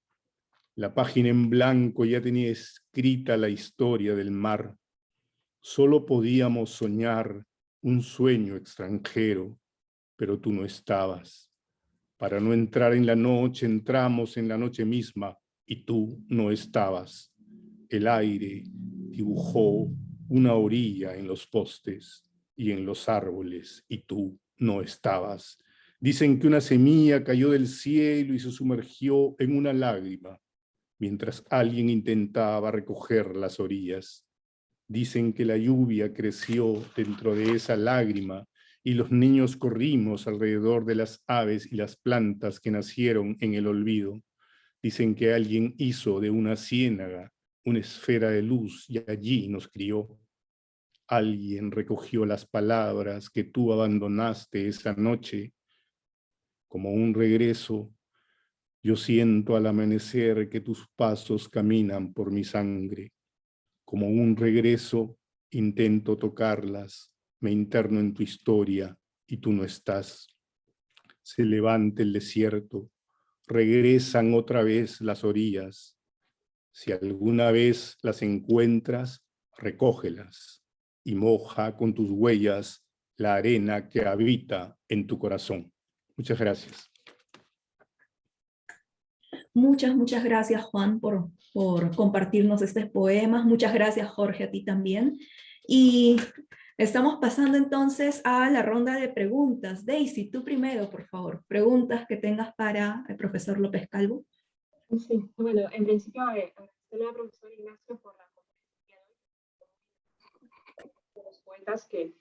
S7: La página en blanco ya tenía escrita la historia del mar. Solo podíamos soñar un sueño extranjero, pero tú no estabas. Para no entrar en la noche, entramos en la noche misma y tú no estabas. El aire dibujó una orilla en los postes y en los árboles y tú no estabas. Dicen que una semilla cayó del cielo y se sumergió en una lágrima mientras alguien intentaba recoger las orillas. Dicen que la lluvia creció dentro de esa lágrima y los niños corrimos alrededor de las aves y las plantas que nacieron en el olvido. Dicen que alguien hizo de una ciénaga una esfera de luz y allí nos crió. Alguien recogió las palabras que tú abandonaste esa noche. Como un regreso, yo siento al amanecer que tus pasos caminan por mi sangre. Como un regreso, intento tocarlas, me interno en tu historia y tú no estás. Se levanta el desierto, regresan otra vez las orillas. Si alguna vez las encuentras, recógelas y moja con tus huellas la arena que habita en tu corazón. Muchas gracias.
S4: Muchas gracias, Juan, por compartirnos estos poemas. Muchas gracias, Jorge, a ti también. Y estamos pasando entonces a la ronda de preguntas. Daisy, tú primero, por favor. Preguntas que tengas para el profesor López Calvo.
S5: Sí, bueno, en principio, agradecerle al profesor Ignacio por la conferencia de los poetas que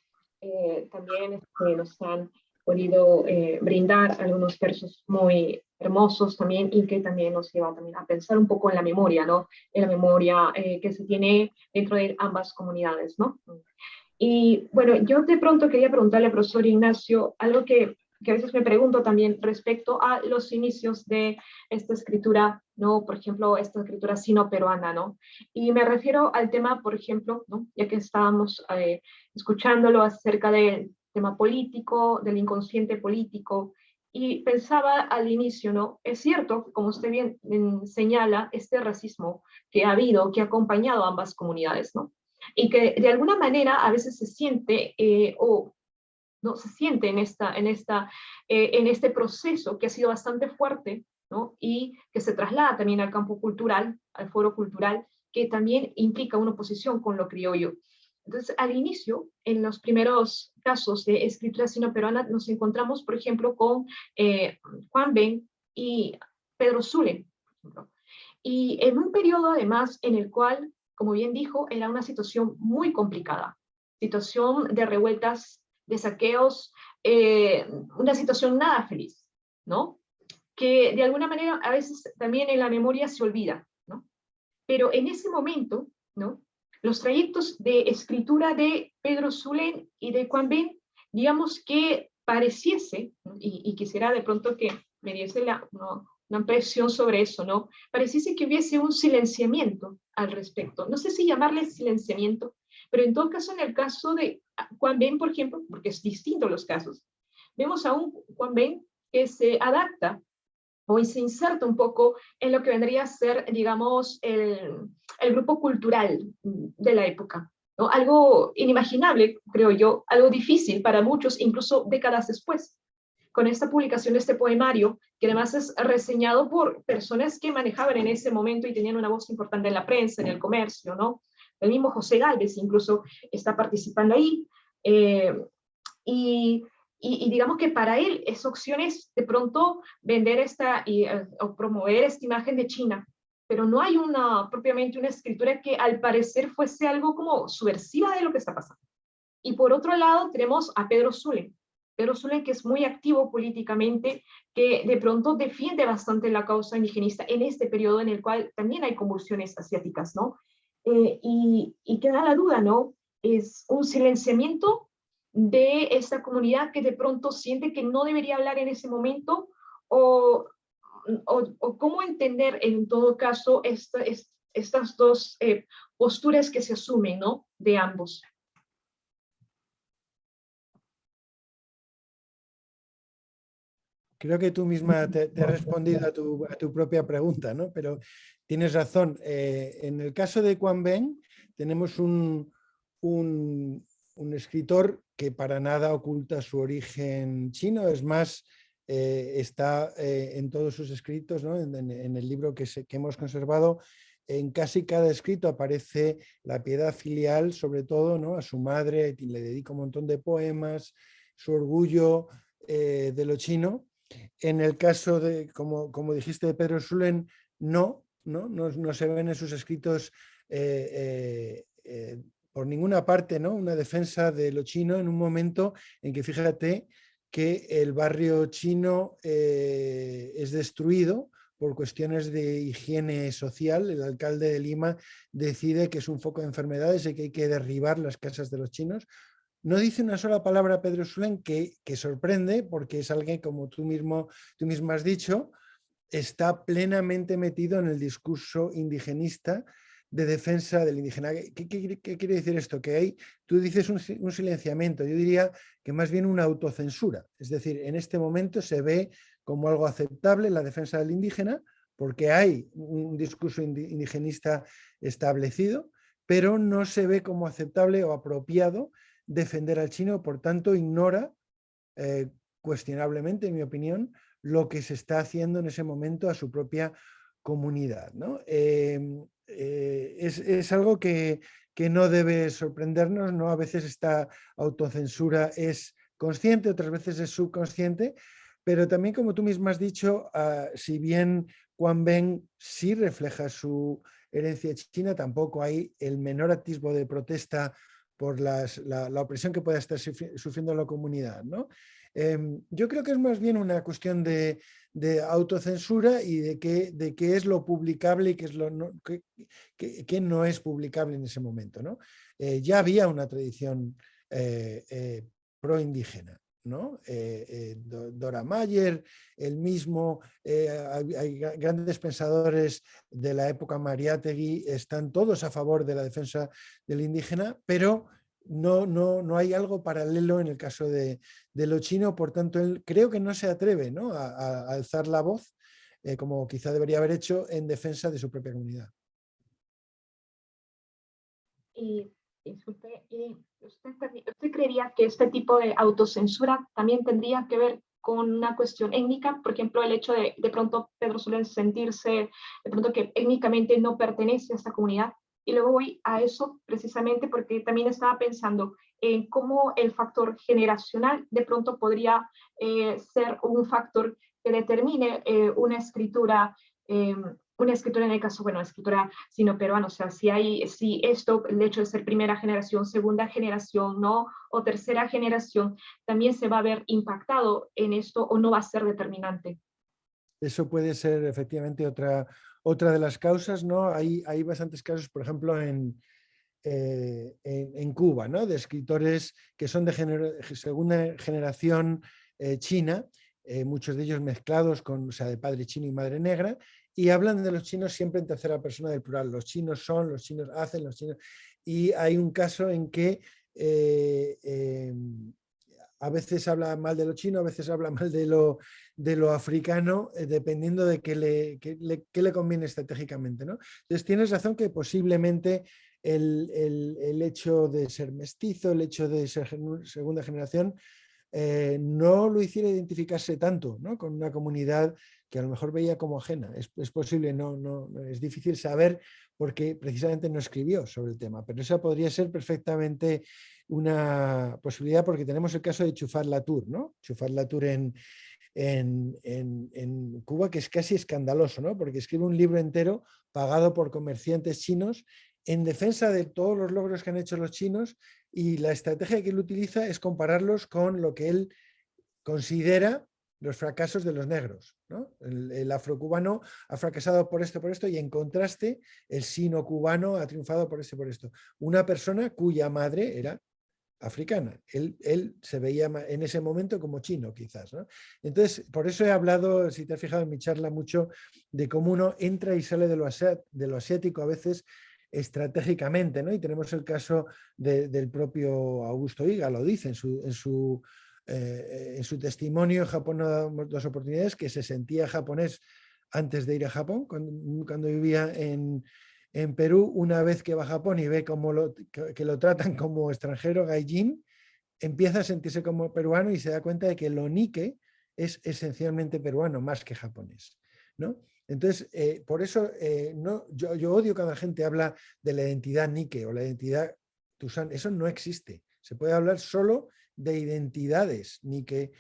S5: también nos han podido brindar algunos versos muy hermosos también, y que también nos lleva también a pensar un poco en la memoria, ¿no? En la memoria que se tiene dentro de ambas comunidades, ¿no? Y bueno, yo de pronto quería preguntarle al profesor Ignacio algo que a veces me pregunto también respecto a los inicios de esta escritura, ¿no? Por ejemplo, esta escritura sino-peruana, ¿no? Y me refiero al tema, por ejemplo, ¿no? Ya que estábamos escuchándolo acerca del tema político, del inconsciente político, y pensaba al inicio, ¿no? Es cierto, como usted bien señala, este racismo que ha habido, que ha acompañado a ambas comunidades, ¿no? Y que de alguna manera a veces se siente o no se siente en este proceso que ha sido bastante fuerte, ¿no? Y que se traslada también al campo cultural, al foro cultural, que también implica una oposición con lo criollo. Entonces, al inicio, en los primeros casos de escritura sino-peruana, nos encontramos, por ejemplo, con Juan Ben y Pedro Zulen, por ejemplo. Y en un periodo, además, en el cual, como bien dijo, era una situación muy complicada, situación de revueltas, de saqueos, una situación nada feliz, ¿no? Que de alguna manera a veces también en la memoria se olvida, ¿no? Pero en ese momento, ¿no? Los trayectos de escritura de Pedro Zulen y de Juan Ben, digamos que pareciese, y quisiera de pronto que me diese una impresión sobre eso, ¿no? Pareciese que hubiese un silenciamiento al respecto. No sé si llamarle silenciamiento, pero en todo caso, en el caso de Juan Ben, por ejemplo, porque es distinto los casos, vemos a un Juan Ben que se adapta o se inserta un poco en lo que vendría a ser, digamos, el grupo cultural de la época, ¿no? Algo inimaginable, creo yo, algo difícil para muchos, incluso décadas después, con esta publicación de este poemario, que además es reseñado por personas que manejaban en ese momento y tenían una voz importante en la prensa, en el comercio, ¿no? El mismo José Gálvez incluso está participando ahí, y digamos que para él es opciones de pronto vender o promover esta imagen de China, pero no hay propiamente una escritura que al parecer fuese algo como subversiva de lo que está pasando. Y por otro lado tenemos a Pedro Zulen, que es muy activo políticamente, que de pronto defiende bastante la causa indigenista en este periodo en el cual también hay convulsiones asiáticas, ¿no? Y queda la duda, ¿no? Es un silenciamiento de esta comunidad que de pronto siente que no debería hablar en ese momento, o cómo entender en todo caso estas dos posturas que se asumen, ¿no? De ambos.
S3: Creo que tú misma te has respondido a tu propia pregunta, ¿no? Pero tienes razón. En el caso de Juan Ben tenemos un escritor que para nada oculta su origen chino, es más, está en todos sus escritos, ¿no? En el libro que hemos conservado, en casi cada escrito aparece la piedad filial, sobre todo, ¿no? A su madre, y le dedica un montón de poemas, su orgullo de lo chino. En el caso de, como dijiste, de Pedro Zulen, no se ven en sus escritos por ninguna parte, ¿no? Una defensa de lo chino en un momento en que, fíjate, que el barrio chino es destruido por cuestiones de higiene social. El alcalde de Lima decide que es un foco de enfermedades y que hay que derribar las casas de los chinos. No dice una sola palabra Pedro Zulen, que sorprende, porque es alguien, como tú misma has dicho, está plenamente metido en el discurso indigenista de defensa del indígena. ¿Qué quiere decir esto? Que tú dices un silenciamiento, yo diría que más bien una autocensura. Es decir, en este momento se ve como algo aceptable la defensa del indígena, porque hay un discurso indigenista establecido, pero no se ve como aceptable o apropiado defender al chino, por tanto ignora, cuestionablemente en mi opinión, lo que se está haciendo en ese momento a su propia comunidad, ¿no? Es algo que no debe sorprendernos, ¿no? A veces esta autocensura es consciente, otras veces es subconsciente, pero también, como tú misma has dicho, si bien Quang Ben sí refleja su herencia china, tampoco hay el menor atisbo de protesta por la opresión que pueda estar sufriendo la comunidad, ¿no? Yo creo que es más bien una cuestión de autocensura y de qué es lo publicable y qué es lo que no es publicable en ese momento, ¿no? Ya había una tradición pro-indígena, ¿no? Dora Mayer, el mismo, hay grandes pensadores de la época Mariátegui, están todos a favor de la defensa del indígena, pero no hay algo paralelo en el caso de lo chino, por tanto él creo que no se atreve, ¿no? a alzar la voz, como quizá debería haber hecho, en defensa de su propia comunidad.
S5: Y ¿usted creería que este tipo de autocensura también tendría que ver con una cuestión étnica? Por ejemplo, el hecho de pronto Pedro Solé sentirse de pronto que étnicamente no pertenece a esta comunidad. Y luego voy a eso precisamente porque también estaba pensando en cómo el factor generacional de pronto podría ser un factor que determine una escritura en el caso, bueno, escritura sino-peruana, o sea, si esto, el hecho de ser primera generación, segunda generación, ¿no? O tercera generación, también se va a ver impactado en esto o no va a ser determinante.
S3: Eso puede ser efectivamente otra de las causas, ¿no? Hay bastantes casos, por ejemplo, en Cuba, ¿no? De escritores que son de segunda generación china, muchos de ellos mezclados con, o sea, de padre chino y madre negra, y hablan de los chinos siempre en tercera persona del plural. Los chinos son, los chinos hacen, los chinos... Y hay un caso en que a veces habla mal de lo chino, a veces habla mal de lo africano, dependiendo de qué le conviene estratégicamente, ¿no? Entonces tienes razón que posiblemente el hecho de ser mestizo, el hecho de ser segunda generación, no lo hiciera identificarse tanto, ¿no? Con una comunidad que a lo mejor veía como ajena. Es posible, es difícil saber porque precisamente no escribió sobre el tema, pero esa podría ser perfectamente una posibilidad, porque tenemos el caso de Chufat Latour, ¿no? Chufat Latour en Cuba, que es casi escandaloso, ¿no? Porque escribe un libro entero pagado por comerciantes chinos en defensa de todos los logros que han hecho los chinos, y la estrategia que él utiliza es compararlos con lo que él considera los fracasos de los negros, ¿no? El afrocubano ha fracasado por esto, y en contraste el sino-cubano ha triunfado por esto. Una persona cuya madre era africana. Él se veía en ese momento como chino, quizás, ¿no? Entonces, por eso he hablado, si te has fijado en mi charla, mucho de cómo uno entra y sale de lo asiático a veces estratégicamente, ¿no? Y tenemos el caso del propio Augusto Higa, lo dice en su testimonio. En Japón no damos dos oportunidades, que se sentía japonés antes de ir a Japón, cuando vivía en Perú. Una vez que va a Japón y ve que lo tratan como extranjero, gaijin, empieza a sentirse como peruano y se da cuenta de que lo Nikke es esencialmente peruano más que japonés, ¿no? Entonces, por eso yo odio cuando la gente habla de la identidad Nikke o la identidad Tusán. Eso no existe. Se puede hablar solo de identidades Nikke,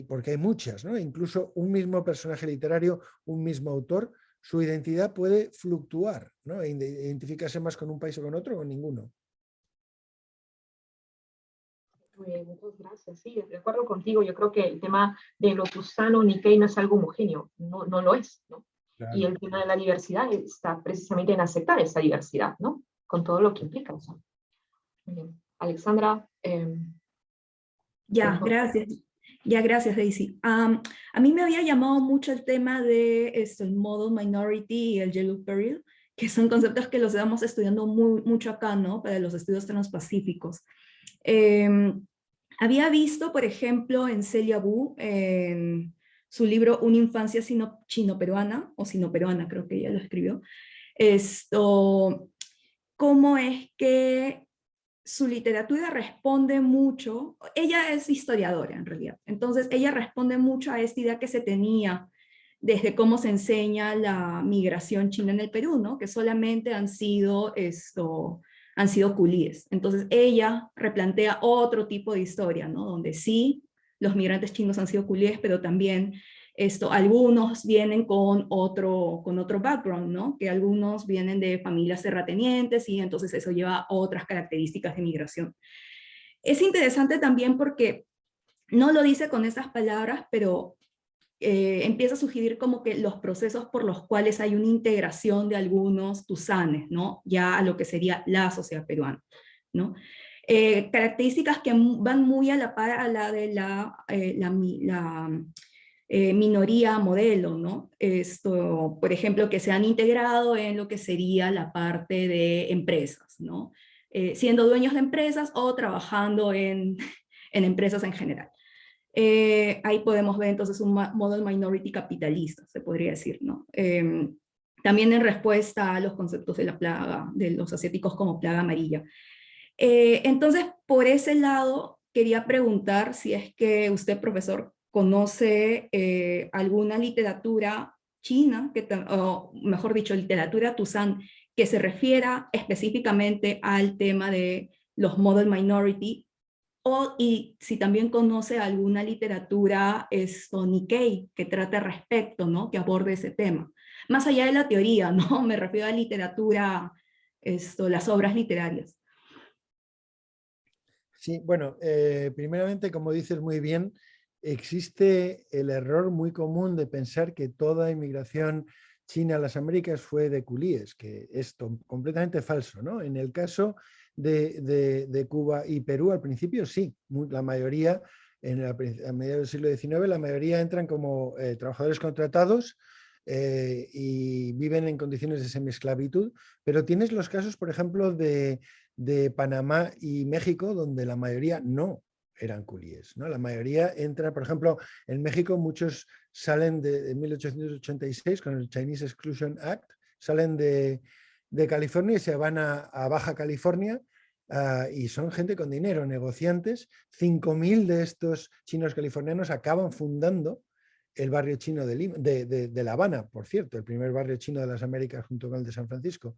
S3: porque hay muchas, ¿no? Incluso un mismo personaje literario, un mismo autor, su identidad puede fluctuar, ¿no? E identificarse más con un país o con otro o con ninguno.
S5: Muchas gracias. Sí, de acuerdo contigo. Yo creo que el tema de lo tusano Nikkei no es algo homogéneo, no lo es, ¿no? Claro. Y el tema de la diversidad está precisamente en aceptar esa diversidad, ¿no? Con todo lo que implica. O sea. Muy bien. Alexandra.
S4: Gracias. Gracias, Daisy. A mí me había llamado mucho el tema de el model minority y el yellow peril, que son conceptos que los estamos estudiando mucho acá, ¿no? Para los estudios transpacíficos. Había visto, por ejemplo, en Celia Wu, en su libro Una infancia chino-peruana, o sino-peruana, creo que ella lo escribió, cómo es que su literatura responde mucho, ella es historiadora en realidad, entonces ella responde mucho a esta idea que se tenía desde cómo se enseña la migración china en el Perú, ¿no? Que solamente han sido culíes. Entonces ella replantea otro tipo de historia, ¿no? Donde sí, los migrantes chinos han sido culíes, pero también algunos vienen con otro background, ¿no? Que algunos vienen de familias terratenientes y entonces eso lleva a otras características de migración. Es interesante también porque no lo dice con esas palabras, pero empieza a sugerir como que los procesos por los cuales hay una integración de algunos tusanes, ¿no? Ya a lo que sería la sociedad peruana, ¿no? Características que van muy a la par a la de la minoría modelo, ¿no? Por ejemplo, que se han integrado en lo que sería la parte de empresas, ¿no? Siendo dueños de empresas o trabajando en empresas en general. Ahí podemos ver entonces un model minority capitalista, se podría decir, ¿no? También en respuesta a los conceptos de la plaga, de los asiáticos como plaga amarilla. Entonces, por ese lado, quería preguntar si es que usted, profesor, conoce alguna literatura china, o mejor dicho, literatura tusán, que se refiera específicamente al tema de los model minority, y si también conoce alguna literatura Nikkei que trate respecto, ¿no? Que aborde ese tema. Más allá de la teoría, ¿no? Me refiero a literatura, las obras literarias.
S3: Sí, bueno, primeramente, como dices muy bien, existe el error muy común de pensar que toda inmigración china a las Américas fue de culíes, que es completamente falso, ¿no? En el caso de Cuba y Perú, al principio sí, la mayoría, a mediados del siglo XIX, la mayoría entran como trabajadores contratados y viven en condiciones de semiesclavitud, pero tienes los casos, por ejemplo, de Panamá y México, donde la mayoría no eran culíes, ¿no? La mayoría entra, por ejemplo, en México muchos salen de 1886 con el Chinese Exclusion Act, salen de California y se van a Baja California y son gente con dinero, negociantes. 5.000 de estos chinos californianos acaban fundando el barrio chino de La Habana, por cierto, el primer barrio chino de las Américas junto con el de San Francisco.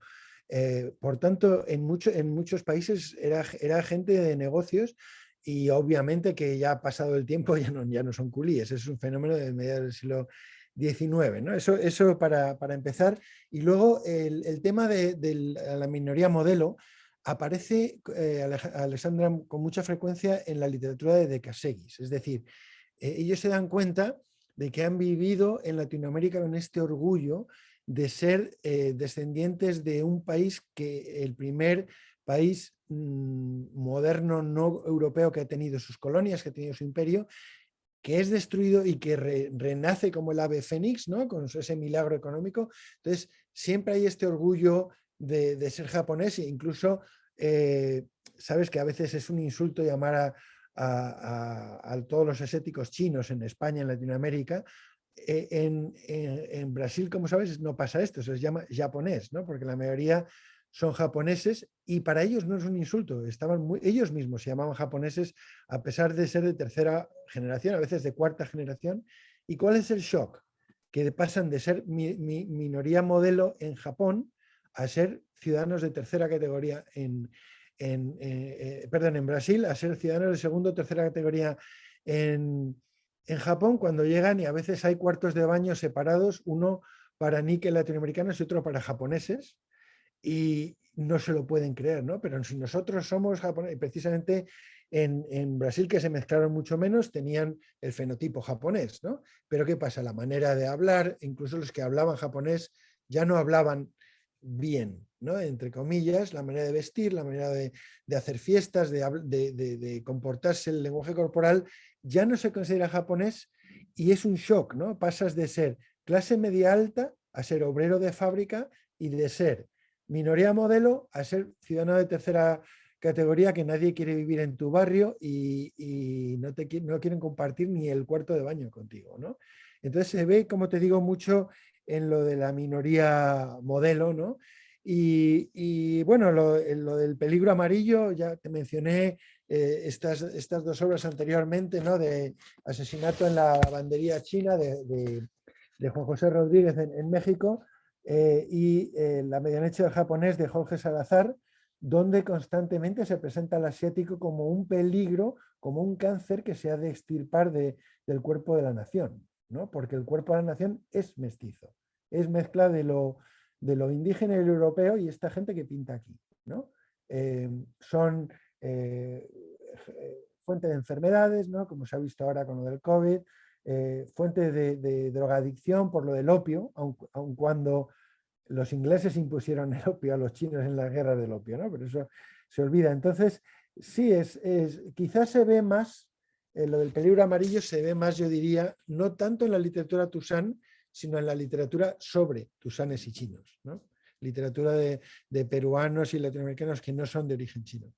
S3: Por tanto, en muchos países era gente de negocios y obviamente que ya ha pasado el tiempo ya no son culíes, es un fenómeno de mediados del siglo XIX, ¿no? Eso para empezar. Y luego el tema de la minoría modelo aparece, Alexandra, con mucha frecuencia en la literatura de De Caseguis, es decir, ellos se dan cuenta de que han vivido en Latinoamérica con este orgullo de ser descendientes de un país que el primer país moderno no europeo que ha tenido sus colonias, que ha tenido su imperio, que es destruido y que renace como el ave fénix, ¿no? Con ese milagro económico. Entonces, siempre hay este orgullo de ser japonés e incluso, sabes que a veces es un insulto llamar a todos los asiáticos chinos en España, en Latinoamérica. En Brasil, como sabes, no pasa esto, se les llama japonés, ¿no? Porque la mayoría son japoneses y para ellos no es un insulto, ellos mismos se llamaban japoneses a pesar de ser de tercera generación, a veces de cuarta generación. ¿Y cuál es el shock? Que pasan de ser minoría modelo en Japón a ser ciudadanos de tercera categoría en Brasil, a ser ciudadanos de segunda o tercera categoría en Japón, cuando llegan, y a veces hay cuartos de baño separados, uno para níquel latinoamericanos y otro para japoneses, y no se lo pueden creer, ¿no? Pero si nosotros somos japoneses, precisamente en Brasil, que se mezclaron mucho menos, tenían el fenotipo japonés, ¿no? Pero ¿qué pasa? La manera de hablar, incluso los que hablaban japonés ya no hablaban bien, ¿no? Entre comillas, la manera de vestir, la manera de hacer fiestas, de comportarse, el lenguaje corporal, ya no se considera japonés y es un shock, ¿no? Pasas de ser clase media alta a ser obrero de fábrica y de ser minoría modelo a ser ciudadano de tercera categoría que nadie quiere vivir en tu barrio y no quieren compartir ni el cuarto de baño contigo, ¿no? Entonces se ve, como te digo, mucho en lo de la minoría modelo, ¿no? Y bueno, lo del peligro amarillo, ya te mencioné estas dos obras anteriormente, ¿no? De Asesinato en la Lavandería China de Juan José Rodríguez en México y La medianoche del japonés de Jorge Salazar, donde constantemente se presenta al asiático como un peligro, como un cáncer que se ha de extirpar del cuerpo de la nación, ¿no? Porque el cuerpo de la nación es mestizo, es mezcla de lo indígena y lo europeo, y esta gente que pinta aquí, ¿no? Son fuente de enfermedades, ¿no? Como se ha visto ahora con lo del COVID, fuente de drogadicción por lo del opio, aun cuando los ingleses impusieron el opio a los chinos en la guerra del opio, ¿no? Pero eso se olvida. Entonces, sí, quizás se ve más, lo del peligro amarillo se ve más, yo diría, no tanto en la literatura tusán, sino en la literatura sobre tusanes y chinos, ¿no? Literatura de peruanos y latinoamericanos que no son de origen chino.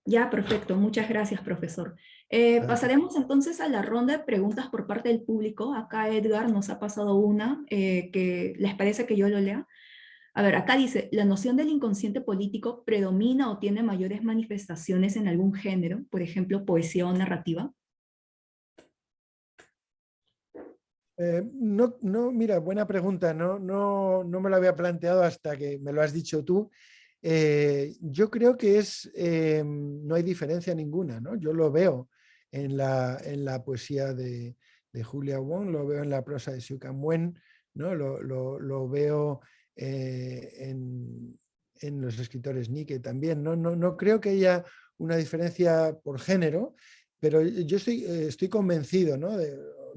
S4: Ya, perfecto. Muchas gracias, profesor. Pasaremos entonces a la ronda de preguntas por parte del público. Acá Edgar nos ha pasado una, que les parece que yo lo lea. A ver, acá dice, ¿la noción del inconsciente político predomina o tiene mayores manifestaciones en algún género? Por ejemplo, poesía o narrativa.
S3: No, mira, buena pregunta. No me lo había planteado hasta que me lo has dicho tú. Yo creo que no hay diferencia ninguna, ¿no? Yo lo veo en la poesía de Julia Wong, lo veo en la prosa de Xiu Canwen, ¿no? Lo veo en los escritores Nike también. No creo que haya una diferencia por género, pero yo estoy convencido, ¿no?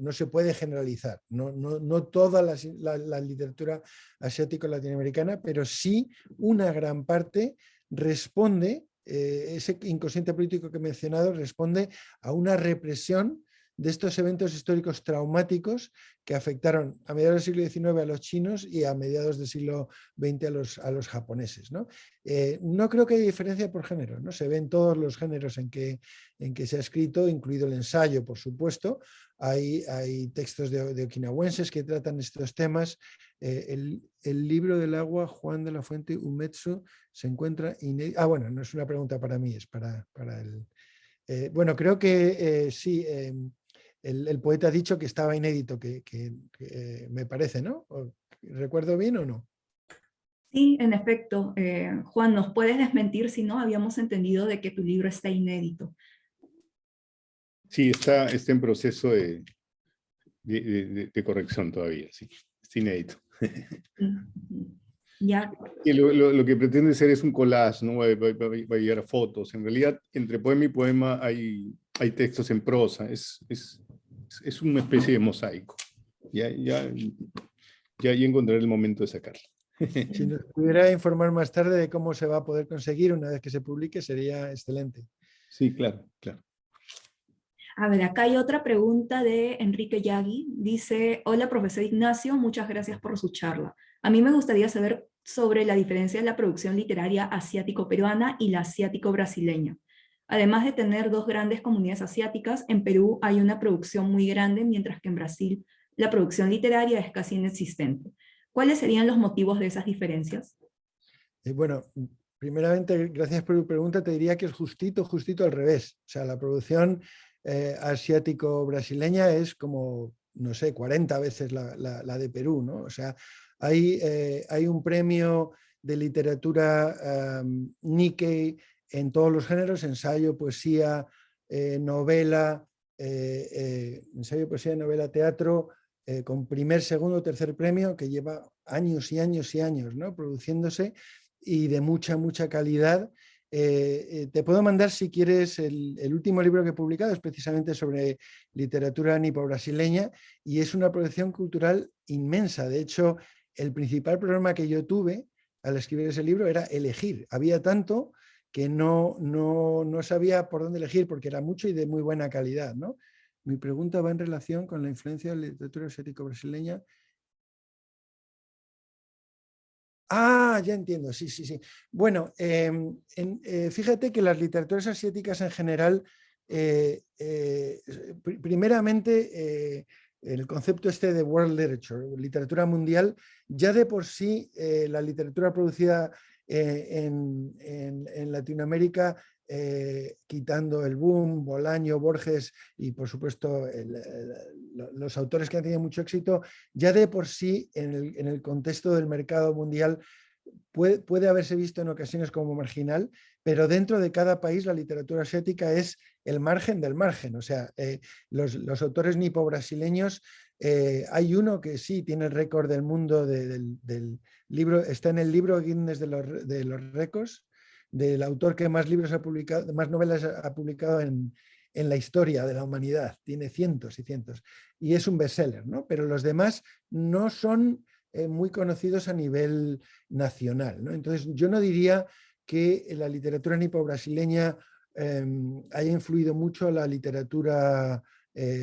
S3: No se puede generalizar, no toda la literatura asiático-latinoamericana, pero sí una gran parte responde, ese inconsciente político que he mencionado, responde a una represión de estos eventos históricos traumáticos que afectaron a mediados del siglo XIX a los chinos y a mediados del siglo XX a los japoneses, ¿no? No creo que haya diferencia por género, ¿no? Se ven todos los géneros en que se ha escrito, incluido el ensayo, por supuesto. Hay textos de okinawenses que tratan estos temas. El libro del agua, Juan de la Fuente Umetsu, se encuentra inédito. Bueno, no es una pregunta para mí, es para el... bueno, creo que sí, el poeta ha dicho que estaba inédito, que me parece, ¿no? ¿Recuerdo bien o no?
S4: Sí, en efecto. Juan, ¿nos puedes desmentir si no habíamos entendido de que tu libro está inédito?
S7: Sí, está en proceso de corrección todavía, sí. Está inédito.
S4: Ya.
S7: Y lo que pretende ser es un collage, ¿no? Va a llegar a fotos. En realidad, entre poema y poema hay textos en prosa. Es una especie de mosaico. Ya encontraré el momento de sacarlo.
S3: Si nos pudiera informar más tarde de cómo se va a poder conseguir una vez que se publique, sería excelente.
S7: Sí, claro.
S4: A ver, acá hay otra pregunta de Enrique Yagui. Dice, hola profesor Ignacio, muchas gracias por su charla. A mí me gustaría saber sobre la diferencia de la producción literaria asiático-peruana y la asiático-brasileña. Además de tener dos grandes comunidades asiáticas, en Perú hay una producción muy grande, mientras que en Brasil la producción literaria es casi inexistente. ¿Cuáles serían los motivos de esas diferencias?
S3: Bueno, primeramente, gracias por tu pregunta. Te diría que es justito al revés. O sea, la producción asiático-brasileña es como, no sé, 40 veces la de Perú, ¿no? O sea, hay un premio de literatura Nikkei en todos los géneros, ensayo, poesía, novela, ensayo, poesía, novela, teatro, con primer, segundo, tercer premio, que lleva años y años y años, ¿no? Produciéndose, y de mucha calidad. Te puedo mandar, si quieres, el último libro que he publicado, es precisamente sobre literatura nipo-brasileña, y es una producción cultural inmensa. De hecho, el principal problema que yo tuve al escribir ese libro era elegir. Había tanto que no sabía por dónde elegir, porque era mucho y de muy buena calidad, ¿no? Mi pregunta va en relación con la influencia de la literatura asiático-brasileña. Ya entiendo, sí. Bueno, fíjate que las literaturas asiáticas en general primeramente, el concepto este de World Literature, literatura mundial, ya de por sí la literatura producida en Latinoamérica, quitando el boom, Bolaño, Borges y por supuesto los autores que han tenido mucho éxito, ya de por sí en el contexto del mercado mundial puede haberse visto en ocasiones como marginal, pero dentro de cada país la literatura asiática es el margen del margen. O sea, los autores nipo-brasileños, hay uno que sí tiene el récord del mundo del libro, está en el libro Guinness de los récords, del autor que más libros ha publicado, más novelas ha publicado en la historia de la humanidad. Tiene cientos y cientos. Y es un bestseller, ¿no? Pero los demás no son muy conocidos a nivel nacional, ¿no? Entonces, yo no diría que la literatura nipo-brasileña haya influido mucho a la literatura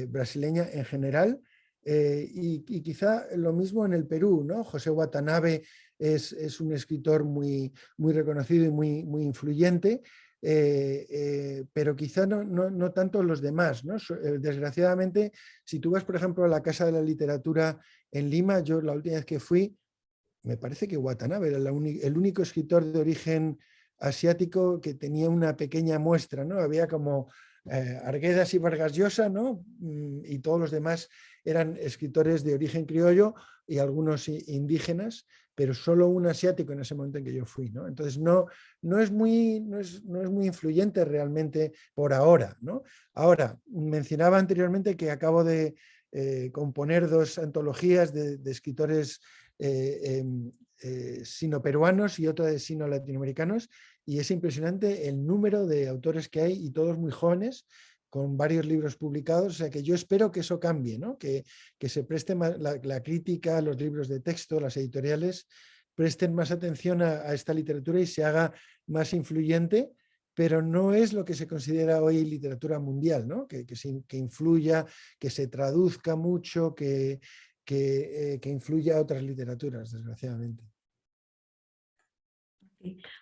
S3: brasileña en general, y quizá lo mismo en el Perú, ¿no? José Watanabe es un escritor muy reconocido y muy influyente, pero quizá no tanto los demás, ¿no? Desgraciadamente, si tú vas, por ejemplo, a la Casa de la Literatura en Lima, yo la última vez que fui, me parece que Watanabe era el único escritor de origen asiático que tenía una pequeña muestra, ¿no? Había como Arguedas y Vargas Llosa, ¿no? Y todos los demás eran escritores de origen criollo y algunos indígenas, pero solo un asiático en ese momento en que yo fui, ¿no? Entonces no es muy influyente realmente por ahora, ¿no? Ahora, mencionaba anteriormente que acabo de componer 2 antologías de escritores sino-peruanos y otra de sino-latinoamericanos, y es impresionante el número de autores que hay y todos muy jóvenes, con varios libros publicados. O sea que yo espero que eso cambie, ¿no? Que se preste más la crítica, los libros de texto, las editoriales, presten más atención a esta literatura y se haga más influyente, pero no es lo que se considera hoy literatura mundial, ¿no? Que influya, que se traduzca mucho, que influya a otras literaturas, desgraciadamente.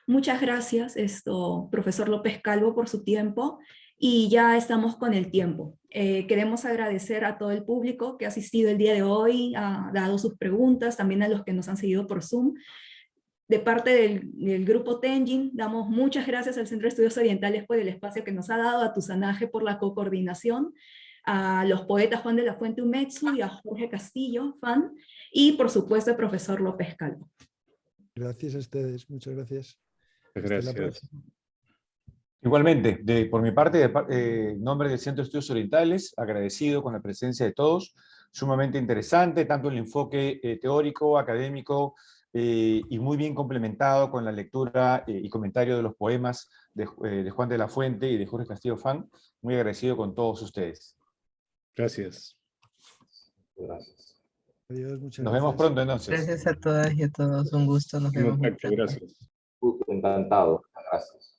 S4: Muchas gracias, profesor López Calvo, por su tiempo, y ya estamos con el tiempo. Queremos agradecer a todo el público que ha asistido el día de hoy, ha dado sus preguntas, también a los que nos han seguido por Zoom. De parte del grupo Tenjin, damos muchas gracias al Centro de Estudios Orientales por el espacio que nos ha dado, a Tusanaje por la cocoordinación, a los poetas Juan de la Fuente Umetsu y a Jorge Castillo, fan, y por supuesto al profesor López Calvo.
S3: Gracias a ustedes, muchas gracias.
S7: Gracias.
S2: Igualmente, por mi parte, en nombre del Centro de Estudios Orientales, agradecido con la presencia de todos, sumamente interesante, tanto el enfoque teórico, académico, y muy bien complementado con la lectura y comentario de los poemas de Juan de la Fuente y de Jorge Castillo Fan. Muy agradecido con todos ustedes.
S7: Gracias.
S6: Gracias.
S3: Adiós, muchas
S2: Nos
S3: gracias.
S2: vemos pronto entonces.
S1: Gracias a todas y a todos. Un gusto. Nos vemos muy pronto.
S7: Gracias.
S6: Encantado. Gracias.